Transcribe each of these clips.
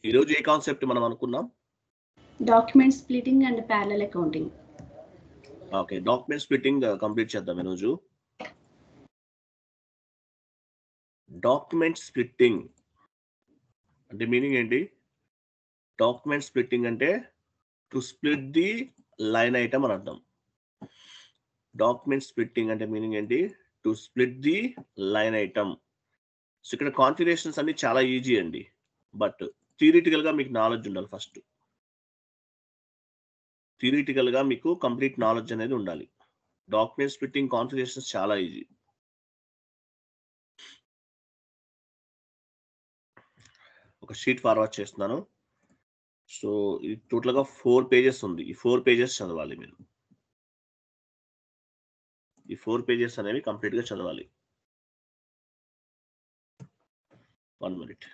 ఈరోజు ఏ కాన్సెప్ట్ మనం అనుకున్నాం? Document splitting and parallel accounting. Okay, document splitting complete చేద్దాం ఈరోజు. డాక్యుమెంట్ స్ప్లిట్టింగ్ అంటే మీనింగ్ ఏంటి? డాక్యుమెంట్ స్ప్లిట్టింగ్ అంటే to split the line item అని అర్థం. డాక్యుమెంట్ స్ప్లిట్టింగ్ అంటే మీనింగ్ ఏంటి? To split the line item. So ఇక్కడ కాన్ఫిగరేషన్స్ అన్ని చాలా ఈజీ అండి, బట్ థియరిటికల్ గా మీకు నాలెడ్జ్ ఉండాలి. ఫస్ట్ థియరిటికల్ గా మీకు కంప్లీట్ నాలెడ్జ్ అనేది ఉండాలి. డాక్యుమెంట్ స్ప్లిట్టింగ్ కాన్ఫిగరేషన్స్ చాలా ఈజీ. ఒక షీట్ ఫార్వర్డ్ చేస్తున్నాను. సో ఇది టోటల్ గా 4 పేజెస్ ఉంది. ఈ 4 పేజెస్ చదవాలి మీరు. ఈ 4 పేజెస్ అనేవి కంప్లీట్ గా చదవాలి. 1 minute.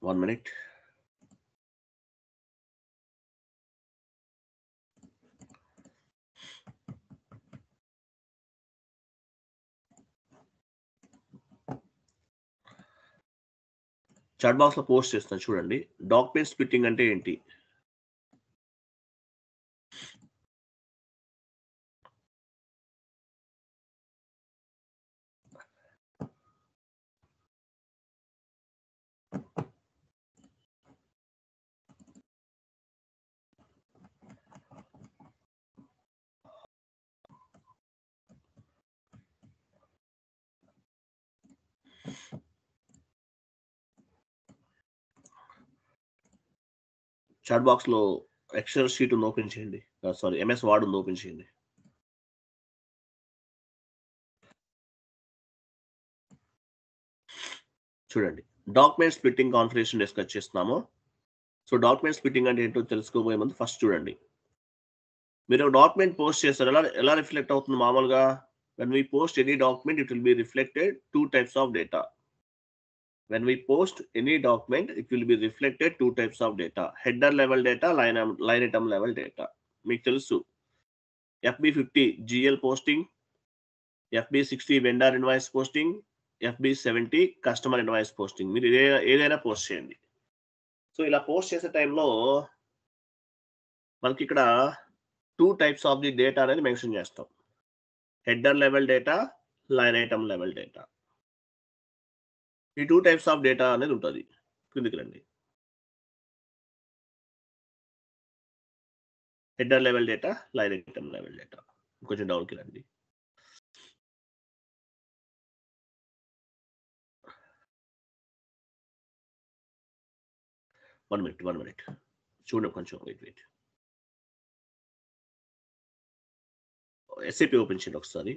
One minute. Chat box లో పోస్ట్ చేస్తాను చూడండి. డాక్యుమెంట్ స్ప్లిట్టింగ్ అంటే ఏంటి? చాట్ బాక్స్ లో ఎక్సెల్ షీట్ ఉంది, ఓపెన్ చేయండి. సారీ, ఎంఎస్ వర్డ్ ఉంది, ఓపెన్ చేయండి. చూడండి, డాక్యుమెంట్ స్ప్లిట్టింగ్ కాన్ఫిగరేషన్ డిస్కస్ చేస్తున్నాము. సో డాక్యుమెంట్ స్ప్లిట్టింగ్ అంటే ఏంటో తెలుసుకోబోయే ముందు ఫస్ట్ చూడండి, మీరు ఒక డాక్యుమెంట్ పోస్ట్ చేస్తారు, ఎలా రిఫ్లెక్ట్ అవుతుంది మామూలుగా? when we post any document, it will be reflected 2 types of data. When we post any document, it will be reflected 2 types of data: header level data, line item level data. మీకు తెలుసు, FB50 GL posting, FB60 vendor invoice posting, FB70 customer invoice posting. మీరు ఏదైనా post చేయండి. So ఇలా post చేసే టైంలో మనకి ఇక్కడ 2 types ఆఫ్ ది డేటా అనేది మెన్షన్ చేస్తాం: header level data, line item level data. ఈ 2 types ఆఫ్ డేటా అనేది ఉంటుంది. కిందికి రండి. Header level data, line item level data. కొంచెం డౌన్కి రండి. వన్ మినిట్ చూడండి, కొంచెం వెయిట్. SAP ఓపెన్ చేయండి ఒకసారి.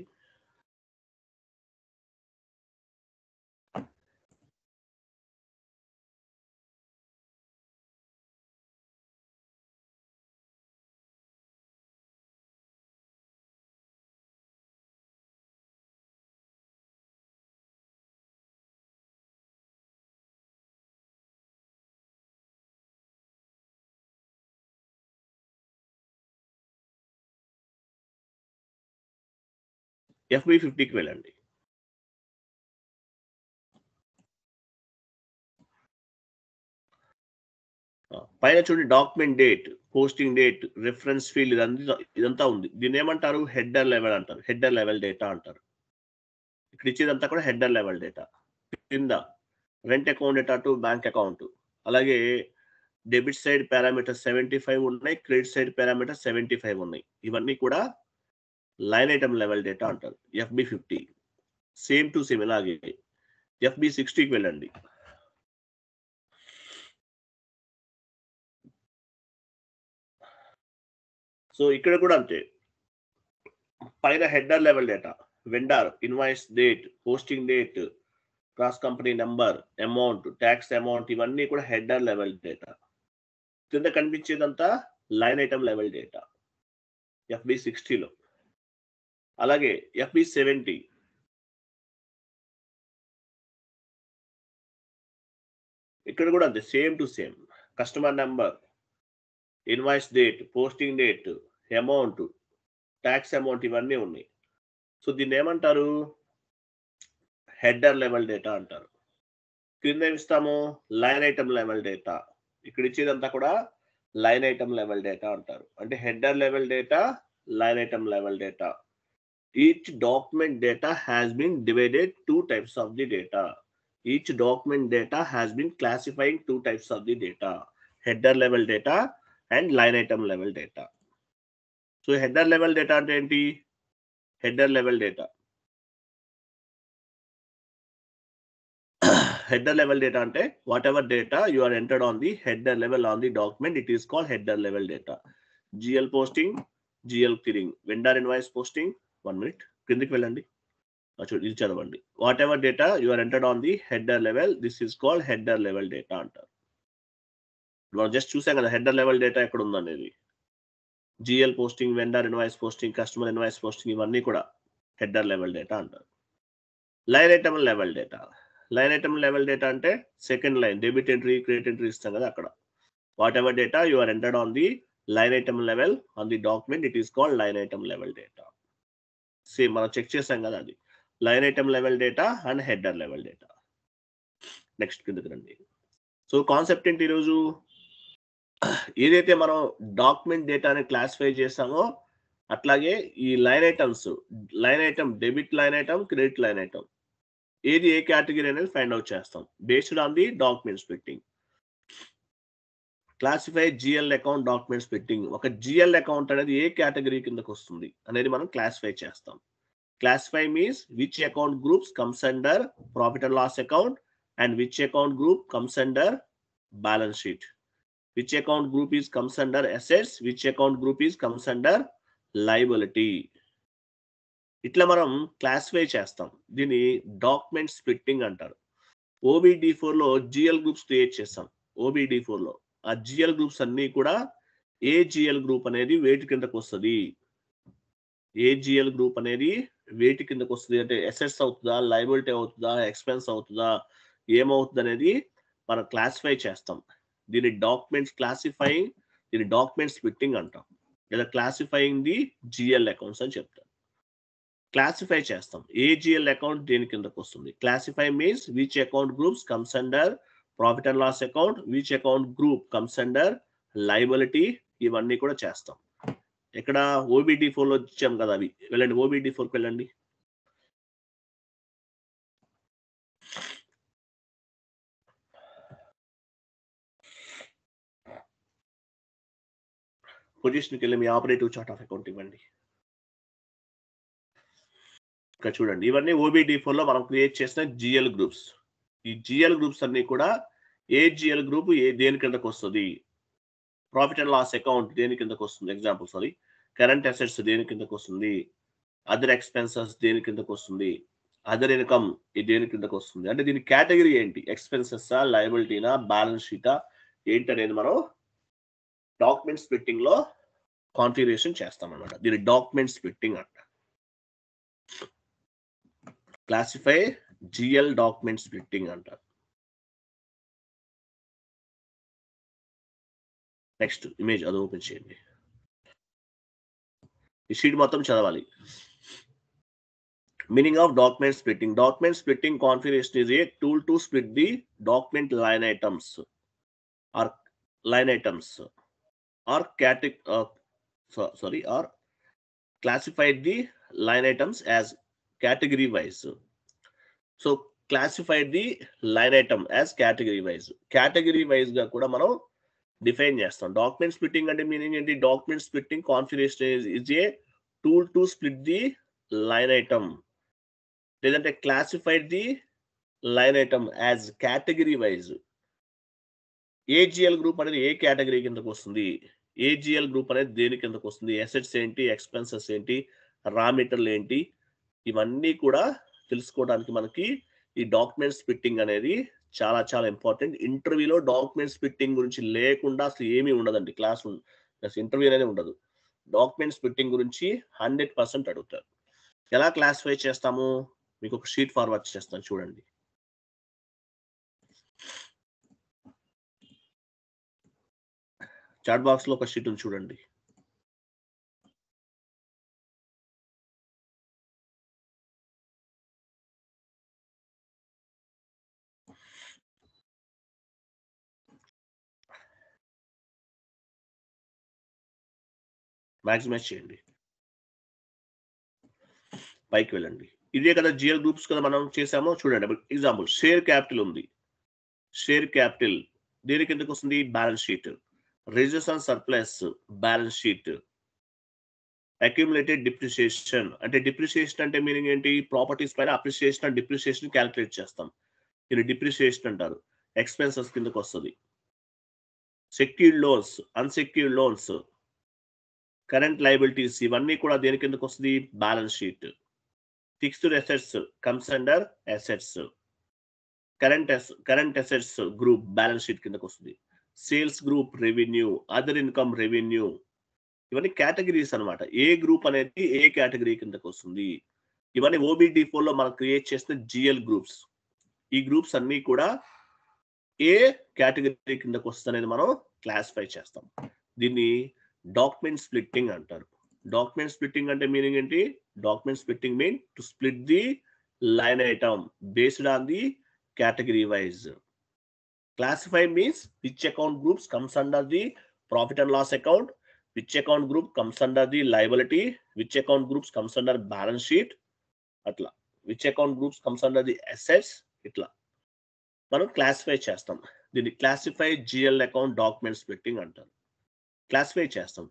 FB50కి వెళ్ళండి. పైన చూడండి, document date, posting date, reference field, ఇదంతా ఉంది. దీన్ని ఏమంటారు? హెడర్ లెవెల్ అంటారు, హెడర్ లెవెల్ డేటా అంటారు. ఇక్కడ ఇచ్చేదంతా కూడా హెడర్ లెవెల్ డేటా. కింద rent account data to bank account, అలాగే డెబిట్ సైడ్ పారామీటర్ 75 ఉన్నాయి, క్రెడిట్ సైడ్ పారామీటర్ 75 ఉన్నాయి. ఇవన్నీ కూడా లైన్ ఐటమ్ లెవెల్ డేటా అంటారు, FB50. సేమ్ టు సేమ్ ఇలాగే FB60కి వెళ్ళండి. సో ఇక్కడ కూడా అంతే, పైన header level data, vendor, invoice date, posting date, cross company number, amount, tax amount, ఇవన్నీ కూడా హెడర్ లెవెల్ డేటా. కింద కనిపించేదంతా లైన్ ఐటమ్ లెవెల్ డేటా FB60లో. అలాగే FB70 ఇక్కడ కూడా అంతే, same to same. Customer number, invoice date, posting date, amount, tax amount ఇవన్నీ ఉన్నాయి. So దీన్ని ఏమంటారు? హెడర్ లెవెల్ డేటా అంటారు. కింద ఏమిస్తాము? Line item level data. ఇక్కడ ఇచ్చేదంతా కూడా లైన్ ఐటమ్ లెవెల్ డేటా అంటారు. అంటే header level data, line item level data. Each document data has been divided two types of the data. Each document data has been classifying two types of the data, header level data and line item level data. So header level data అంటే ఏంటి? Header level data. Header level data అంటే whatever data you are entered on the header level on the document, it is called header level data. GL posting, GL clearing, vendor invoice posting. 1 minute. కిందకి వెళ్ళండి. ఇది చదవండి. Whatever data you are entered on the header level, this is called header level data అంటారు. మనం just చూసాం కదా header level data ఎక్కడ ఉందనేది. GL posting, vendor invoice posting, customer invoice posting ఇవన్నీ కూడా హెడర్ లెవెల్ డేటా అంటారు. Line item level data. Line item level data అంటే second line, debit entry, credit entry ఇస్తాం కదా అక్కడ. Whatever data you are entered on the line item level on the document, it is called line item level data. Same మనం check చేసాం కదా అది. Line item level data and header level data. Next కిందకి రండి. So concept ఏంటి ఈరోజు? ఏదైతే మనం డాక్యుమెంట్ డేటాని క్లాసిఫై చేస్తామో అట్లాగే ఈ line item debit line item, credit line item ఏది ఏ కేటగిరీ అనేది ఫైండ్ అవుట్ చేస్తాం based on the document splitting. Classify GL account document splitting. ఒక జిఎల్ అకౌంట్ అనేది ఏ కేటగిరీ కిందకు వస్తుంది అనేది మనం క్లాసిఫై చేస్తాం. Classify means which account groups comes under profit and loss account and which account group comes under balance sheet. Which account group is comes under assets, which account group is comes under liability. ఇట్లా మనం classify చేస్తాం. దీన్ని document splitting అంటారు. OBD4 లో GL groups create చేస్తాం. OBD4 లో ఆ GL groups అన్ని కూడా ఏ జిఎల్ గ్రూప్ అనేది వేటి కిందకు వస్తుంది, ఏజిఎల్ గ్రూప్ అనేది వేటి కిందకు వస్తుంది అంటే అసెట్స్ అవుతుందా, లయబిలిటీ అవుతుందా, ఎక్స్పెన్స్ అవుతుందా, ఏమవుతుంది అనేది మనం క్లాసిఫై చేస్తాం. దీన్ని డాక్యుమెంట్ స్ప్లిట్టింగ్ అంటాం. లేదా క్లాసిఫైయింగ్ ది జిఎల్ అకౌంట్స్ అని చెప్తాం. క్లాసిఫై చేస్తాం ఏజిఎల్ అకౌంట్ దేని కిందకు వస్తుంది. Classify means which account groups comes under profit and loss account, which account group comes under liability, ఇవన్నీ కూడా చేస్తాం. ఇక్కడ OBD4 లో ఇచ్చాం కదా అవి. వెళ్ళండి OBD4 కి వెళ్ళండి. పొజిషన్కి వెళ్ళి మీ ఆపరేటివ్ చార్ట్ ఆఫ్ అకౌంట్ ఇవ్వండి. ఇక్కడ చూడండి, ఇవన్నీ OBD4 లో మనం క్రియేట్ చేసిన జిఎల్ గ్రూప్స్. ఈ జిఎల్ గ్రూప్స్ అన్ని కూడా ఏ జిఎల్ గ్రూప్ దేని కిందకు వస్తుంది. ప్రాఫిట్ అండ్ లాస్ అకౌంట్ దేని కిందకు వస్తుంది, ఎగ్జాంపుల్ సారీ, కరెంట్ అసెట్స్ దేని కిందకు వస్తుంది, అదర్ ఎక్స్పెన్సెస్ దేని కిందకు వస్తుంది, అదర్ ఇన్కమ్ దేని కిందకు వస్తుంది. అంటే దీని కేటగిరీ ఏంటి, ఎక్స్పెన్సెస్సా, లయబిలిటీనా, బ్యాలెన్స్ షీటా ఏంటి అనేది మనం డాక్యుమెంట్ స్ప్లిట్టింగ్ లో కాన్ఫిగరేషన్ చేస్తాం అన్నమాట. దీని డాక్యుమెంట్ స్ప్లిట్టింగ్ అంట. క్లాసిఫై జిఎల్ డాక్యుమెంట్ స్ప్లిట్టింగ్ అంటారు. నెక్స్ట్ ఇమేజ్ అది ఓపెన్ చేయండి. ఈ షీట్ మొత్తం చదవాలి. Meaning of document splitting. Document splitting configuration is a tool to split the document line items or classify the line items as category wise. So classify the line item as category wise. Category wise ga kuda మనం define చేస్తాం. Document splitting అంటే meaning ఏంటి? Document splitting configuration is a tool to split the line item. లేదంటే classified the line item as category wise. A GL group అనేది a category కిందకు వస్తుంది, AGL group అనేది దేని కిందకు వస్తుంది, అసెట్స్ ఏంటి, ఎక్స్పెన్సెస్ ఏంటి, రా మెటీరియల్ ఏంటి, ఇవన్నీ కూడా తెలుసుకోవడానికి మనకి ఈ డాక్యుమెంట్ స్ప్లిట్టింగ్ అనేది చాలా చాలా ఇంపార్టెంట్. ఇంటర్వ్యూలో డాక్యుమెంట్ స్ప్లిట్టింగ్ గురించి లేకుండా అసలు ఏమీ ఉండదండి. ఇంటర్వ్యూ అనేది ఉండదు. డాక్యుమెంట్ స్ప్లిట్టింగ్ గురించి 100% అడుగుతారు. ఎలా క్లాసిఫై చేస్తాము, మీకు ఒక షీట్ ఫార్వర్డ్ చేస్తాను చూడండి. చాట్ బాక్స్ లో ఒక షీట్ ఉంది చూడండి. మాక్సిమైజ్ చేయండి, పైకి వెళ్ళండి. ఇదే కదా జిఎల్ గ్రూప్స్ కదా మనం చేసామో చూడండి. ఎగ్జాంపుల్ షేర్ క్యాపిటల్ ఉంది. షేర్ క్యాపిటల్ దేని కిందకు వస్తుంది? Balance sheet. Reserves and surplus balance sheet. Accumulated depreciation అంటే డిప్రిసియేషన్ అంటే మీనింగ్ ఏంటి? ప్రాపర్టీస్ పైన అప్రిసియేషన్ అండ్ డిప్రిసియేషన్ క్యాలిక్యులేట్ చేస్తాం. ఇది డిప్రిసియేషన్ అంటారు. ఎక్స్పెన్సెస్ కిందకు వస్తుంది. Secured loans, unsecured loans, current liabilities ఇవన్నీ కూడా దేని కిందకు వస్తుంది? Balance sheet. Fixed assets comes under assets. Current assets group balance sheet కిందకు వస్తుంది. Sales group revenue, other income revenue, ఇవన్నీ కేటగిరీస్ అన్నమాట. ఏ గ్రూప్ అనేది ఏ కేటగిరీ కిందకు వస్తుంది. ఇవన్నీ OBD4 లో మనం క్రియేట్ చేసిన జిఎల్ గ్రూప్స్. ఈ గ్రూప్స్ అన్ని కూడా ఏ కేటగిరీ కిందకు వస్తుంది మనం క్లాసిఫై చేస్తాం. దీన్ని డాక్యుమెంట్ స్ప్లిట్టింగ్ అంటారు. డాక్యుమెంట్ స్ప్లిట్టింగ్ అంటే మీనింగ్ ఏంటి? Document splitting mean to split the line item based on the category wise. Classify means which account groups comes under the profit and loss account, which account group comes under the liability, which account groups comes under balance sheet, atla which account groups comes under the assets, itla మనం classify చేస్తాం. దీన్ని classify GL account document splitting అంటారు. Classify చేస్తాం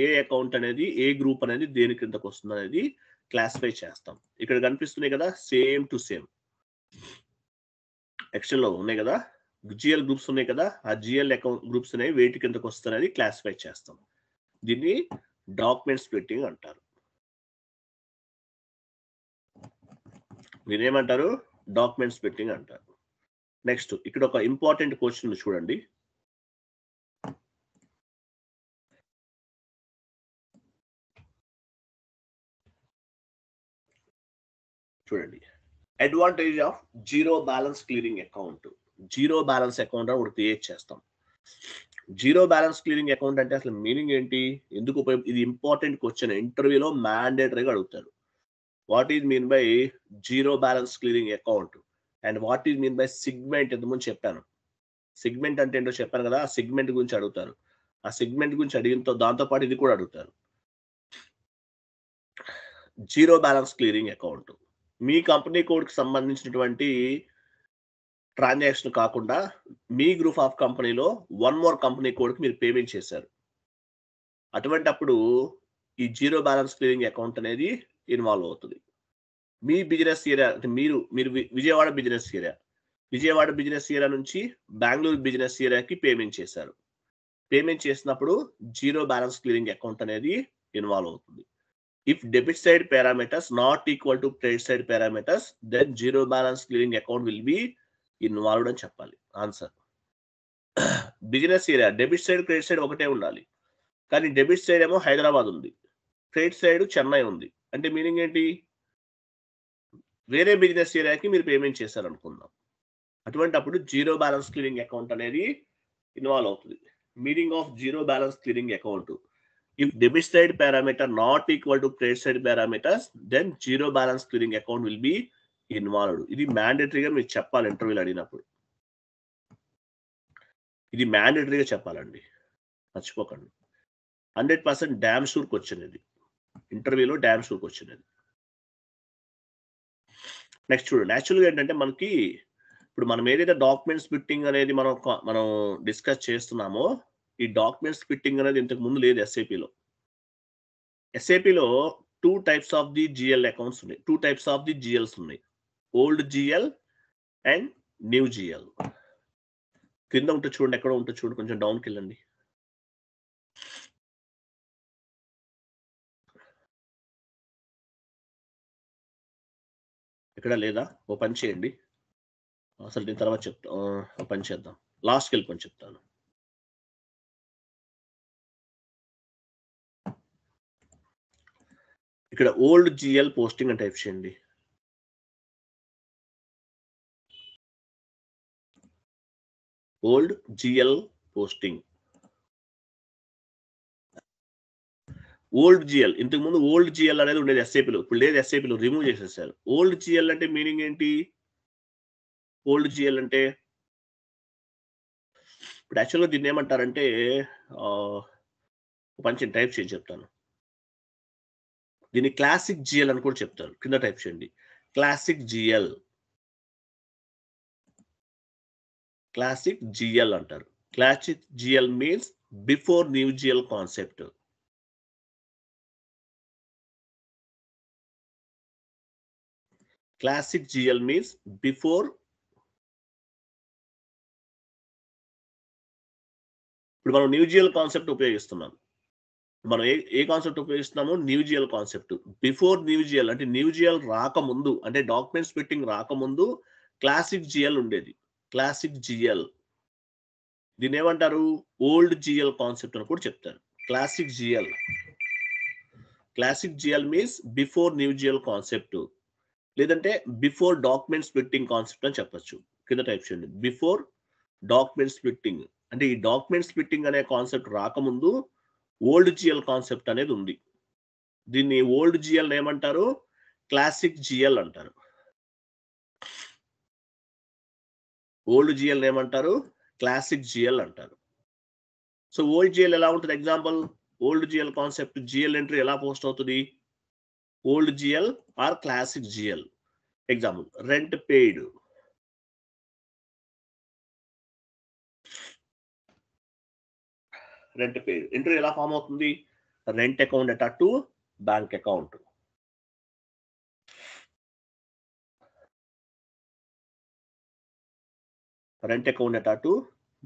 ఏ account అనేది ఏ group అనేది దేని కిందకు వస్తుంది అనేది క్లాసిఫై చేస్తాం. ఇక్కడ కనిపిస్తున్నాయి కదా సేమ్ టు సేమ్ ఎక్సెల్ లో ఉన్నాయి కదా, జిఎల్ గ్రూప్స్ ఉన్నాయి కదా, ఆ జిఎల్ అకౌంట్ గ్రూప్స్ అనేవి వేటి కిందకు వస్తాయని క్లాసిఫై చేస్తాం. దీన్ని డాక్యుమెంట్ స్ప్లిట్టింగ్ అంటారు. దీని ఏమంటారు? డాక్యుమెంట్ స్ప్లిట్టింగ్ అంటారు. నెక్స్ట్ ఇక్కడ ఒక ఇంపార్టెంట్ క్వశ్చన్ చూడండి. చూడండి, advantage of zero balance clearing account. Zero balance account అని ఒకటి క్రియేట్ చేస్తాం. జీరో బ్యాలెన్స్ క్లియరింగ్ అకౌంట్ అంటే అసలు మీనింగ్ ఏంటి? ఎందుకు ఇది ఇంపార్టెంట్ క్వశ్చన్, ఇంటర్వ్యూలో మ్యాండేటరీగా అడుగుతారు. What is mean by zero balance clearing account and what is mean by segment? ఇంతకుముందు చెప్పాను. సిగ్మెంట్ అంటే ఏంటో చెప్పాను కదా, ఆ సిగ్మెంట్ గురించి అడుగుతారు. ఆ సిగ్మెంట్ గురించి అడిగిన దాంతో పాటు ఇది కూడా అడుగుతారు. జీరో బ్యాలెన్స్ క్లియరింగ్ అకౌంట్ మీ కంపెనీ కోడ్కి సంబంధించినటువంటి ట్రాన్సాక్షన్ కాకుండా మీ గ్రూప్ ఆఫ్ కంపెనీలో వన్ మోర్ కంపెనీ కోడ్కి మీరు పేమెంట్ చేశారు. అటువంటి అప్పుడు ఈ జీరో బ్యాలెన్స్ క్లియరింగ్ అకౌంట్ అనేది ఇన్వాల్వ్ అవుతుంది. మీ బిజినెస్ ఏరియా అంటే మీరు విజయవాడ బిజినెస్ ఏరియా నుంచి బెంగళూరు బిజినెస్ ఏరియాకి పేమెంట్ చేశారు. పేమెంట్ చేసినప్పుడు జీరో బ్యాలెన్స్ క్లియరింగ్ అకౌంట్ అనేది ఇన్వాల్వ్ అవుతుంది. If debit side parameters not equal to credit side parameters, then zero balance clearing account will be involved అని చెప్పాలి answer. Business area debit side credit side ఒకటే ఉండాలి, కానీ debit side ఏమో హైదరాబాద్ ఉంది, credit side Chennai ఉంది. అంటే మీనింగ్ ఏంటి? వేరే బిజినెస్ ఏరియాకి మీరు పేమెంట్ చేశారు అనుకుందాం. అటువంటి అప్పుడు జీరో బ్యాలెన్స్ క్లియరింగ్ అకౌంట్ అనేది ఇన్వాల్వ్ అవుతుంది. Meaning of zero balance clearing account: if debit side parameter not equal to credit side parameters, then zero balance clearing account will be involved. ఇది మ్యాండేటరీగా మీరు చెప్పాలి ఇంటర్వ్యూలో అడిగినప్పుడు. ఇది మ్యాండేటరీగా చెప్పాలండి, మర్చిపోకండి. 100% డ్యామ్ షూర్ క్వశ్చన్ ఇది, ఇంటర్వ్యూలో డ్యామ్ షూర్ క్వశ్చన్ ఇది. నెక్స్ట్ చూడండి, యాక్చువల్గా ఏంటంటే మనకి ఇప్పుడు మనం ఏదైతే డాక్యుమెంట్ స్ప్లిట్టింగ్ అనేది మనం డిస్కస్ చేస్తున్నామో, ఈ డాక్యుమెంట్ స్ప్లిట్టింగ్ అనేది ఇంతకు ముందు లేదు ఎస్ఏపిలో. ఎస్ఏపిలో 2 types of the GL accounts ఉన్నాయి, 2 types ఆఫ్ ది జిఎల్స్ ఉన్నాయి, old GL and new GL. కింద ఉంటుంది చూడండి, ఎక్కడ ఉంటుంది చూడండి, కొంచెం డౌన్కి వెళ్ళండి. ఎక్కడ లేదా? ఓ పని చేయండి, అసలు దీని తర్వాత చెప్తా. ఓ పని చేద్దాం, లాస్ట్కి వెళ్ళిపోయి చెప్తాను. ఇక్కడ ఓల్డ్ జిఎల్ పోస్టింగ్ అని టైప్ చేయండి. Old GL posting old GL, ఇంతకు ముందు ఓల్డ్ జిఎల్ అనేది ఉండేది ఎస్ఐపిలో, ఇప్పుడు లేదు, ఎస్ఐపిలో రిమూవ్ చేసేసారు. ఓల్డ్ జిఎల్ అంటే మీనింగ్ ఏంటి? ఓల్డ్ జిఎల్ అంటే ఇప్పుడు యాక్చువల్గా దీన్ని ఏమంటారంటే మంచి టైప్ చేసి చెప్తాను. దీన్ని క్లాసిక్ జిఎల్ అని కూడా చెప్తారు. కింద టైప్ చేయండి, క్లాసిక్ జిఎల్. క్లాసిక్ జిఎల్ అంటారు. Classic GL means before new GL concept. Classic GL means before. ఇప్పుడు మనం న్యూ జిఎల్ కాన్సెప్ట్ ఉపయోగిస్తున్నాం. మనం ఏ కాన్సెప్ట్ ఉపయోగిస్తున్నాము? New GL concept. Before new GL అంటే న్యూ జిఎల్ రాకముందు, అంటే డాక్యుమెంట్ స్ప్లిట్టింగ్ రాకముందు క్లాసిక్ జిఎల్ ఉండేది. Classic GL. దీన్ని ఏమంటారు? ఓల్డ్ జిఎల్ కాన్సెప్ట్ అని కూడా చెప్తారు. Classic GL. Classic GL means before new GL concept, లేదంటే బిఫోర్ డాక్యుమెంట్ స్ప్లిట్టింగ్ కాన్సెప్ట్ అని చెప్పొచ్చు. కింద టైప్ చేయండి, బిఫోర్ డాక్యుమెంట్ స్ప్లిట్టింగ్. అంటే ఈ డాక్యుమెంట్ స్ప్లిట్టింగ్ అనే కాన్సెప్ట్ రాకముందు ఓల్డ్ జిఎల్ కాన్సెప్ట్ అనేది ఉంది. దీన్ని ఓల్డ్ జిఎల్ ఏమంటారు? క్లాసిక్ జిఎల్ అంటారు. ఓల్డ్ జిఎల్ ఏమంటారు? క్లాసిక్ జిఎల్ అంటారు. సో ఓల్డ్ జిఎల్ ఎలా ఉంటుంది? Example, old GL concept GL entry ఎలా పోస్ట్ అవుతుంది? Old GL or classic GL. Example, rent paid. Rent paid entry ఎలా ఫామ్ అవుతుంది? Rent account data to bank account. Rent account data to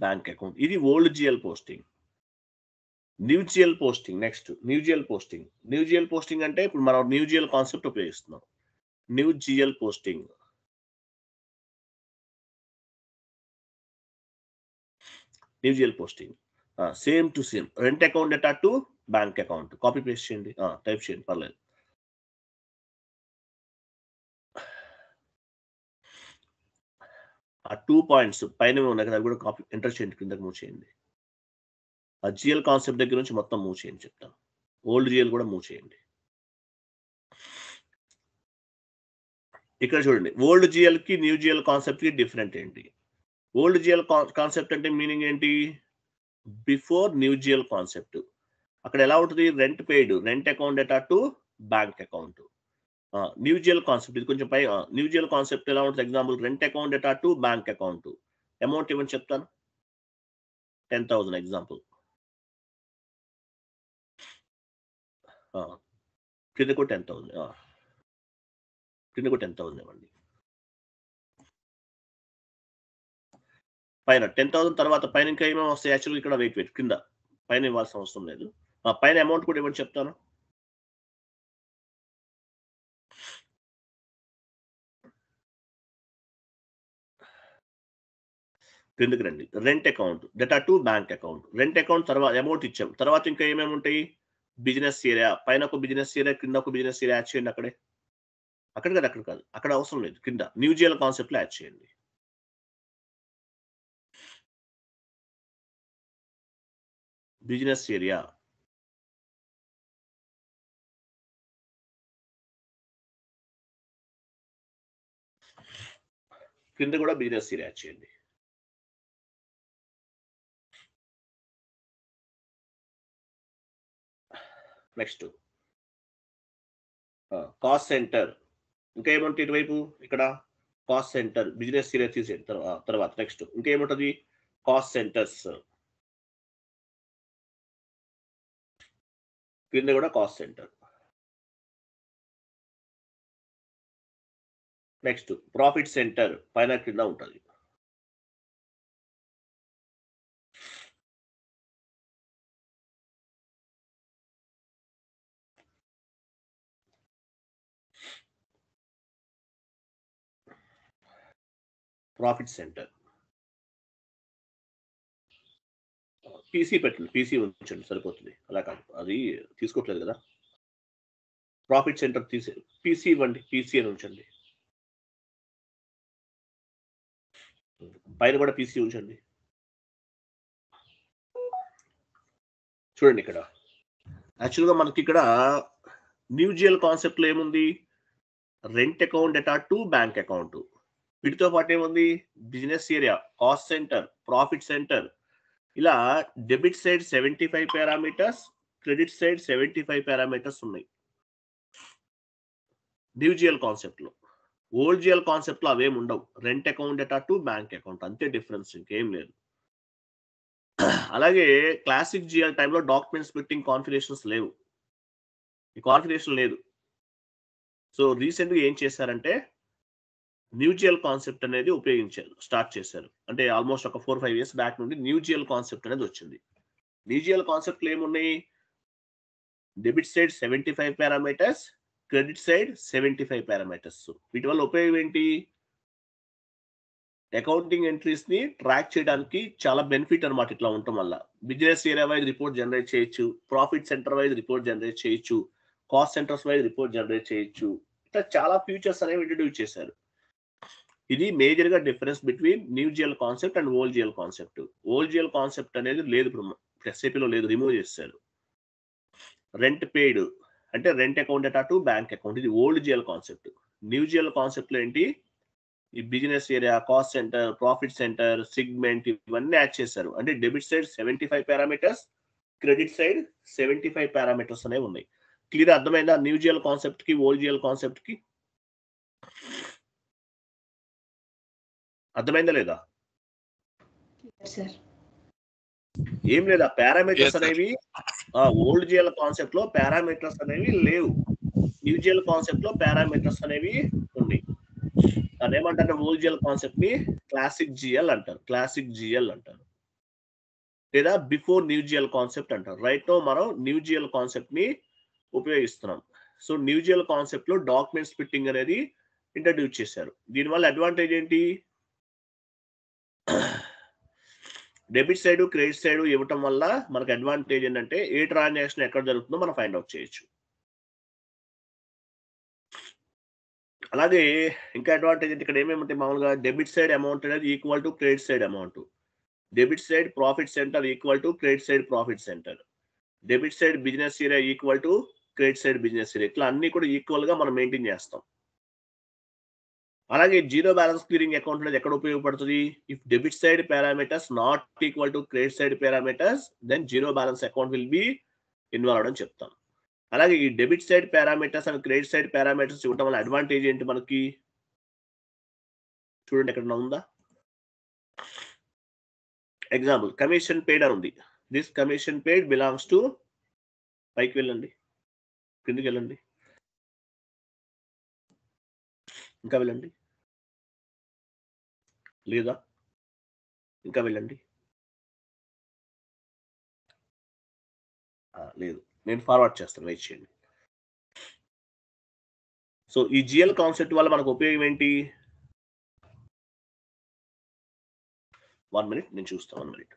bank account. ఇది old GL posting. New GL posting. Next new GL posting. New GL posting అంటే ఇప్పుడు మనం new GL concept ఉపయోగిస్తున్నాం. New GL posting. New GL posting same to same rent account data to bank account. Copy paste చేయండి, type చేయండి, పర్లేదు. ఆ 2 points పైన ఉన్నాయి కదా, కూడా కాపీ ఎంటర్ చేయండి, కిందకి మూవ్ చేయండి. ఆ జిఎల్ కాన్సెప్ట్ దగ్గర నుంచి మొత్తం మూవ్ చేయండి చెప్తాను. ఓల్డ్ జిఎల్ కూడా మూవ్ చేయండి. ఇక్కడ చూడండి, ఓల్డ్ జిఎల్ కి న్యూ జిఎల్ కాన్సెప్ట్ కి డిఫరెంట్ ఏంటి? ఓల్డ్ జిఎల్ కాన్సెప్ట్ అంటే మీనింగ్ ఏంటి? Before new GL concept. అక్కడ ఎలా ఉంటుంది? Rent paid, rent account data to bank account. New GL concept ఇది కొంచెం పై. న్యూ జిఎల్ కాన్సెప్ట్ ఎలా ఉంటుంది? Example, rent account data to bank account. Amount ఇవ్వని చెప్తాను, 10,000 ఎగ్జాంపుల్. కిందకు 10,000, కిందకు 10,000 ఇవ్వండి. పైన 10,000 తర్వాత పైన ఇంకా ఏమేమి వస్తాయి? యాక్చువల్గా ఇక్కడ వెయిట్ కింద పైన ఇవ్వాల్సిన అవసరం లేదు. పైన అమౌంట్ కూడా ఇవ్వని చెప్తాను. కిందకి రండి, rent account data to bank account. Rent account తర్వాత అమౌంట్ ఇచ్చాం, తర్వాత ఇంకా ఏమేమి ఉంటాయి? Business area. పైన ఒక బిజినెస్ ఏరియా, కింద ఒక బిజినెస్ ఏరియా యాడ్ చేయండి. అక్కడే, అక్కడ కాదు, అక్కడ కాదు, అక్కడ అవసరం లేదు, కింద న్యూ జిఎల్ కాన్సెప్ట్ లో యాడ్ చేయండి. Business area. కింద కూడా బిజినెస్ ఏరియా యాడ్ చేయండి. Next cost centre. ఇంకా ఏముంటుంది ఇటువైపు? ఇక్కడ కాస్ట్ సెంటర్, బిజినెస్ ఏరియా తీసేయండి. తర్వాత నెక్స్ట్ ఇంకా ఏముంటుంది? Cost centres. కింద కూడా cost centre. Next profit centre పైన కింద ఉంటుంది. Profit centre. పీసీ పెట్టండి, పీసీ ఉంచండి సరిపోతుంది. అలా కాదు, అది తీసుకోవట్లేదు కదా. ప్రాఫిట్ సెంటర్ తీసే పీసీ ఇవ్వండి, పీసీ అని ఉంచండి. పైన కూడా పీసీ ఉంచండి. చూడండి ఇక్కడ యాక్చువల్గా మనకి ఇక్కడ న్యూజియల్ కాన్సెప్ట్లో ఏముంది, rent account data to bank account, వీటితో పాటు ఏముంది business area, cost center, profit center. ఇలా debit side 75 parameters, credit side 75 parameters ఉన్నాయి న్యూజియల్ కాన్సెప్ట్ లో. ఓల్డ్ జియల్ కాన్సెప్ట్ లో అవేం ఉండవు, rent account data to bank account, అంతే డిఫరెన్స్, ఇంకేం లేదు. అలాగే క్లాసిక్ జియల్ టైంలో డాక్యుమెంట్ స్ప్లిట్టింగ్ కాన్ఫిగరేషన్స్ లేవు, ఈ కాన్ఫిగరేషన్ లేదు. సో రీసెంట్ గా ఏం చేశారంటే న్యూజియల్ కాన్సెప్ట్ అనేది ఉపయోగించారు, స్టార్ట్ చేశారు. అంటే ఆల్మోస్ట్ ఒక 4-5 years బ్యాక్ నుండి న్యూజియల్ కాన్సెప్ట్ అనేది వచ్చింది. న్యూజియల్ కాన్సెప్ట్ లో ఏమున్నాయి, debit side 75 parameters, credit side 75 parameters. వీటి వల్ల ఉపయోగం ఏంటి, అకౌంటింగ్ ఎంట్రీస్ ని ట్రాక్ చేయడానికి చాలా బెనిఫిట్ అనమాట. ఇట్లా ఉండటం వల్ల business area wise report generate చేయొచ్చు, profit center wise report generate చేయొచ్చు, cost centers wise report generate చేయొచ్చు. ఇట్లా చాలా ఫీచర్స్ అనేవి ఇంట్రడ్యూస్ చేశారు. ఇది మేజర్ గా difference between new GL concept and old GL concept. Old GL concept అనేది లేదు, ఇప్పుడు ఎస్ఏపీలో లేదు, రిమూవ్ చేశారు. రెంట్ పెయిడ్ అంటే rent account data to bank account, ఇది old GL concept. New GL concept లో ఏంటి, ఈ business area, cost center, profit center, segment ఇవన్నీ యాడ్ చేశారు. అంటే debit side 75 parameters, credit side 75 parameters అనేవి ఉన్నాయి. క్లియర్ అర్థమైందా న్యూజియల్ కాన్సెప్ట్ కి ఓల్డ్ జియల్ కాన్సెప్ట్ కి? అర్థమైందా లేదా? సార్ ఏం లేదా, పారామీటర్స్ అనేవి ఓల్డ్ జియల్ కాన్సెప్ట్ లో పారామీటర్స్ అనేవి లేవు, న్యూజియల్ కాన్సెప్ట్ లో పారామీటర్స్ అనేవి ఉన్నాయి. అదేమంటారు, ఓల్డ్ జియల్ కాన్సెప్ట్ ని క్లాసిక్ జియల్ అంటారు, క్లాసిక్ జియల్ అంటారు, లేదా బిఫోర్ న్యూజియల్ కాన్సెప్ట్ అంటారు. రైట్ నో మనం న్యూజియల్ కాన్సెప్ట్ ని ఉపయోగిస్తున్నాం. సో న్యూజియల్ కాన్సెప్ట్ లో డాక్యుమెంట్ స్ప్లిట్టింగ్ అనేది ఇంట్రడ్యూస్ చేశారు. దీనివల్ల అడ్వాంటేజ్ ఏంటి, డెబిట్ సైడ్ క్రెడిట్ సైడ్ ఇవ్వటం వల్ల మనకు అడ్వాంటేజ్ ఏంటంటే ఏ ట్రాన్సాక్షన్ ఎక్కడ జరుగుతుందో మనం ఫైండ్ అవుట్ చేయొచ్చు. అలాగే ఇంకా అడ్వాంటేజ్ అంటే ఇక్కడ ఏమేమంటే మామూలుగా డెబిట్ సైడ్ అమౌంట్ అనేది equal to credit side amount, debit side profit centre equal to credit side profit centre, debit side business area equal to credit side business area, ఇట్లా అన్ని కూడా ఈక్వల్ గా మనం మెయింటైన్ చేస్తాం. అలాగే జీరో బ్యాలెన్స్ క్లియరింగ్ అకౌంట్ అనేది ఎక్కడ ఉపయోగపడుతుంది, if debit side parameters not equal to credit side parameters then zero balance account will be involved అని చెప్తాం. అలాగే ఈ debit side parameters and credit side parameters ఇవ్వడం వల్ల అడ్వాంటేజ్ ఏంటి మనకి, చూడండి ఎక్కడ ఉందా, ఎగ్జాంపుల్ కమిషన్ పెయిడ్ అని ఉంది. This commission paid belongs to, పైకి వెళ్ళండి, కిందికి వెళ్ళండి, ఇంకా వెళ్ళండి, లేదా ఇంకా వెళ్ళండి, లేదు, నేను ఫార్వర్డ్ చేస్తాను, వెయిట్ చేయండి. సో ఈ జిఎల్ కాన్సెప్ట్ వల్ల మనకు ఉపయోగం ఏంటి, 1 minute నేను చూస్తాను, 1 minute.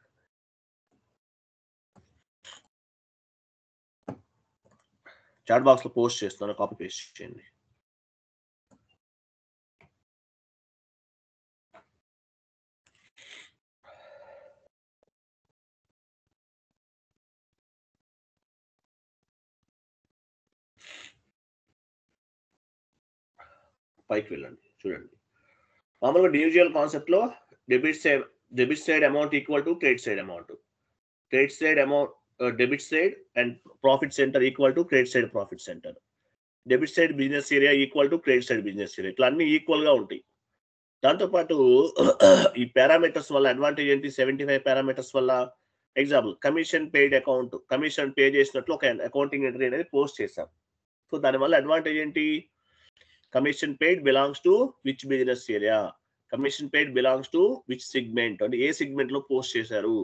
చాట్ బాక్స్ లో పోస్ట్ చేస్తాను, కాపీ పేస్ట్ చేయండి. పైకి వెళ్ళండి, చూడండి. మామూలుగా న్యూజియల్ కాన్సెప్ట్ లో debit side amount equal to credit side amount, credit side amount debit side and profit centre equal to credit side profit centre, debit side business area equal to credit side business area, ఇట్లా అన్ని equal గా ఉంటాయి. దాంతోపాటు ఈ parameters వల్ల advantage ఏంటి, 75 parameters వల్ల example commission paid account, commission pay చేసినట్లు ఒక అకౌంటింగ్ ఎంట్రీ అనేది పోస్ట్ చేశాం. సో దానివల్ల అడ్వాంటేజ్ ఏంటి, commission paid belongs to which business area, commission paid belongs to which segment, అంటే ఏ సెగ్మెంట్ లో పోస్ట్ చేశారు,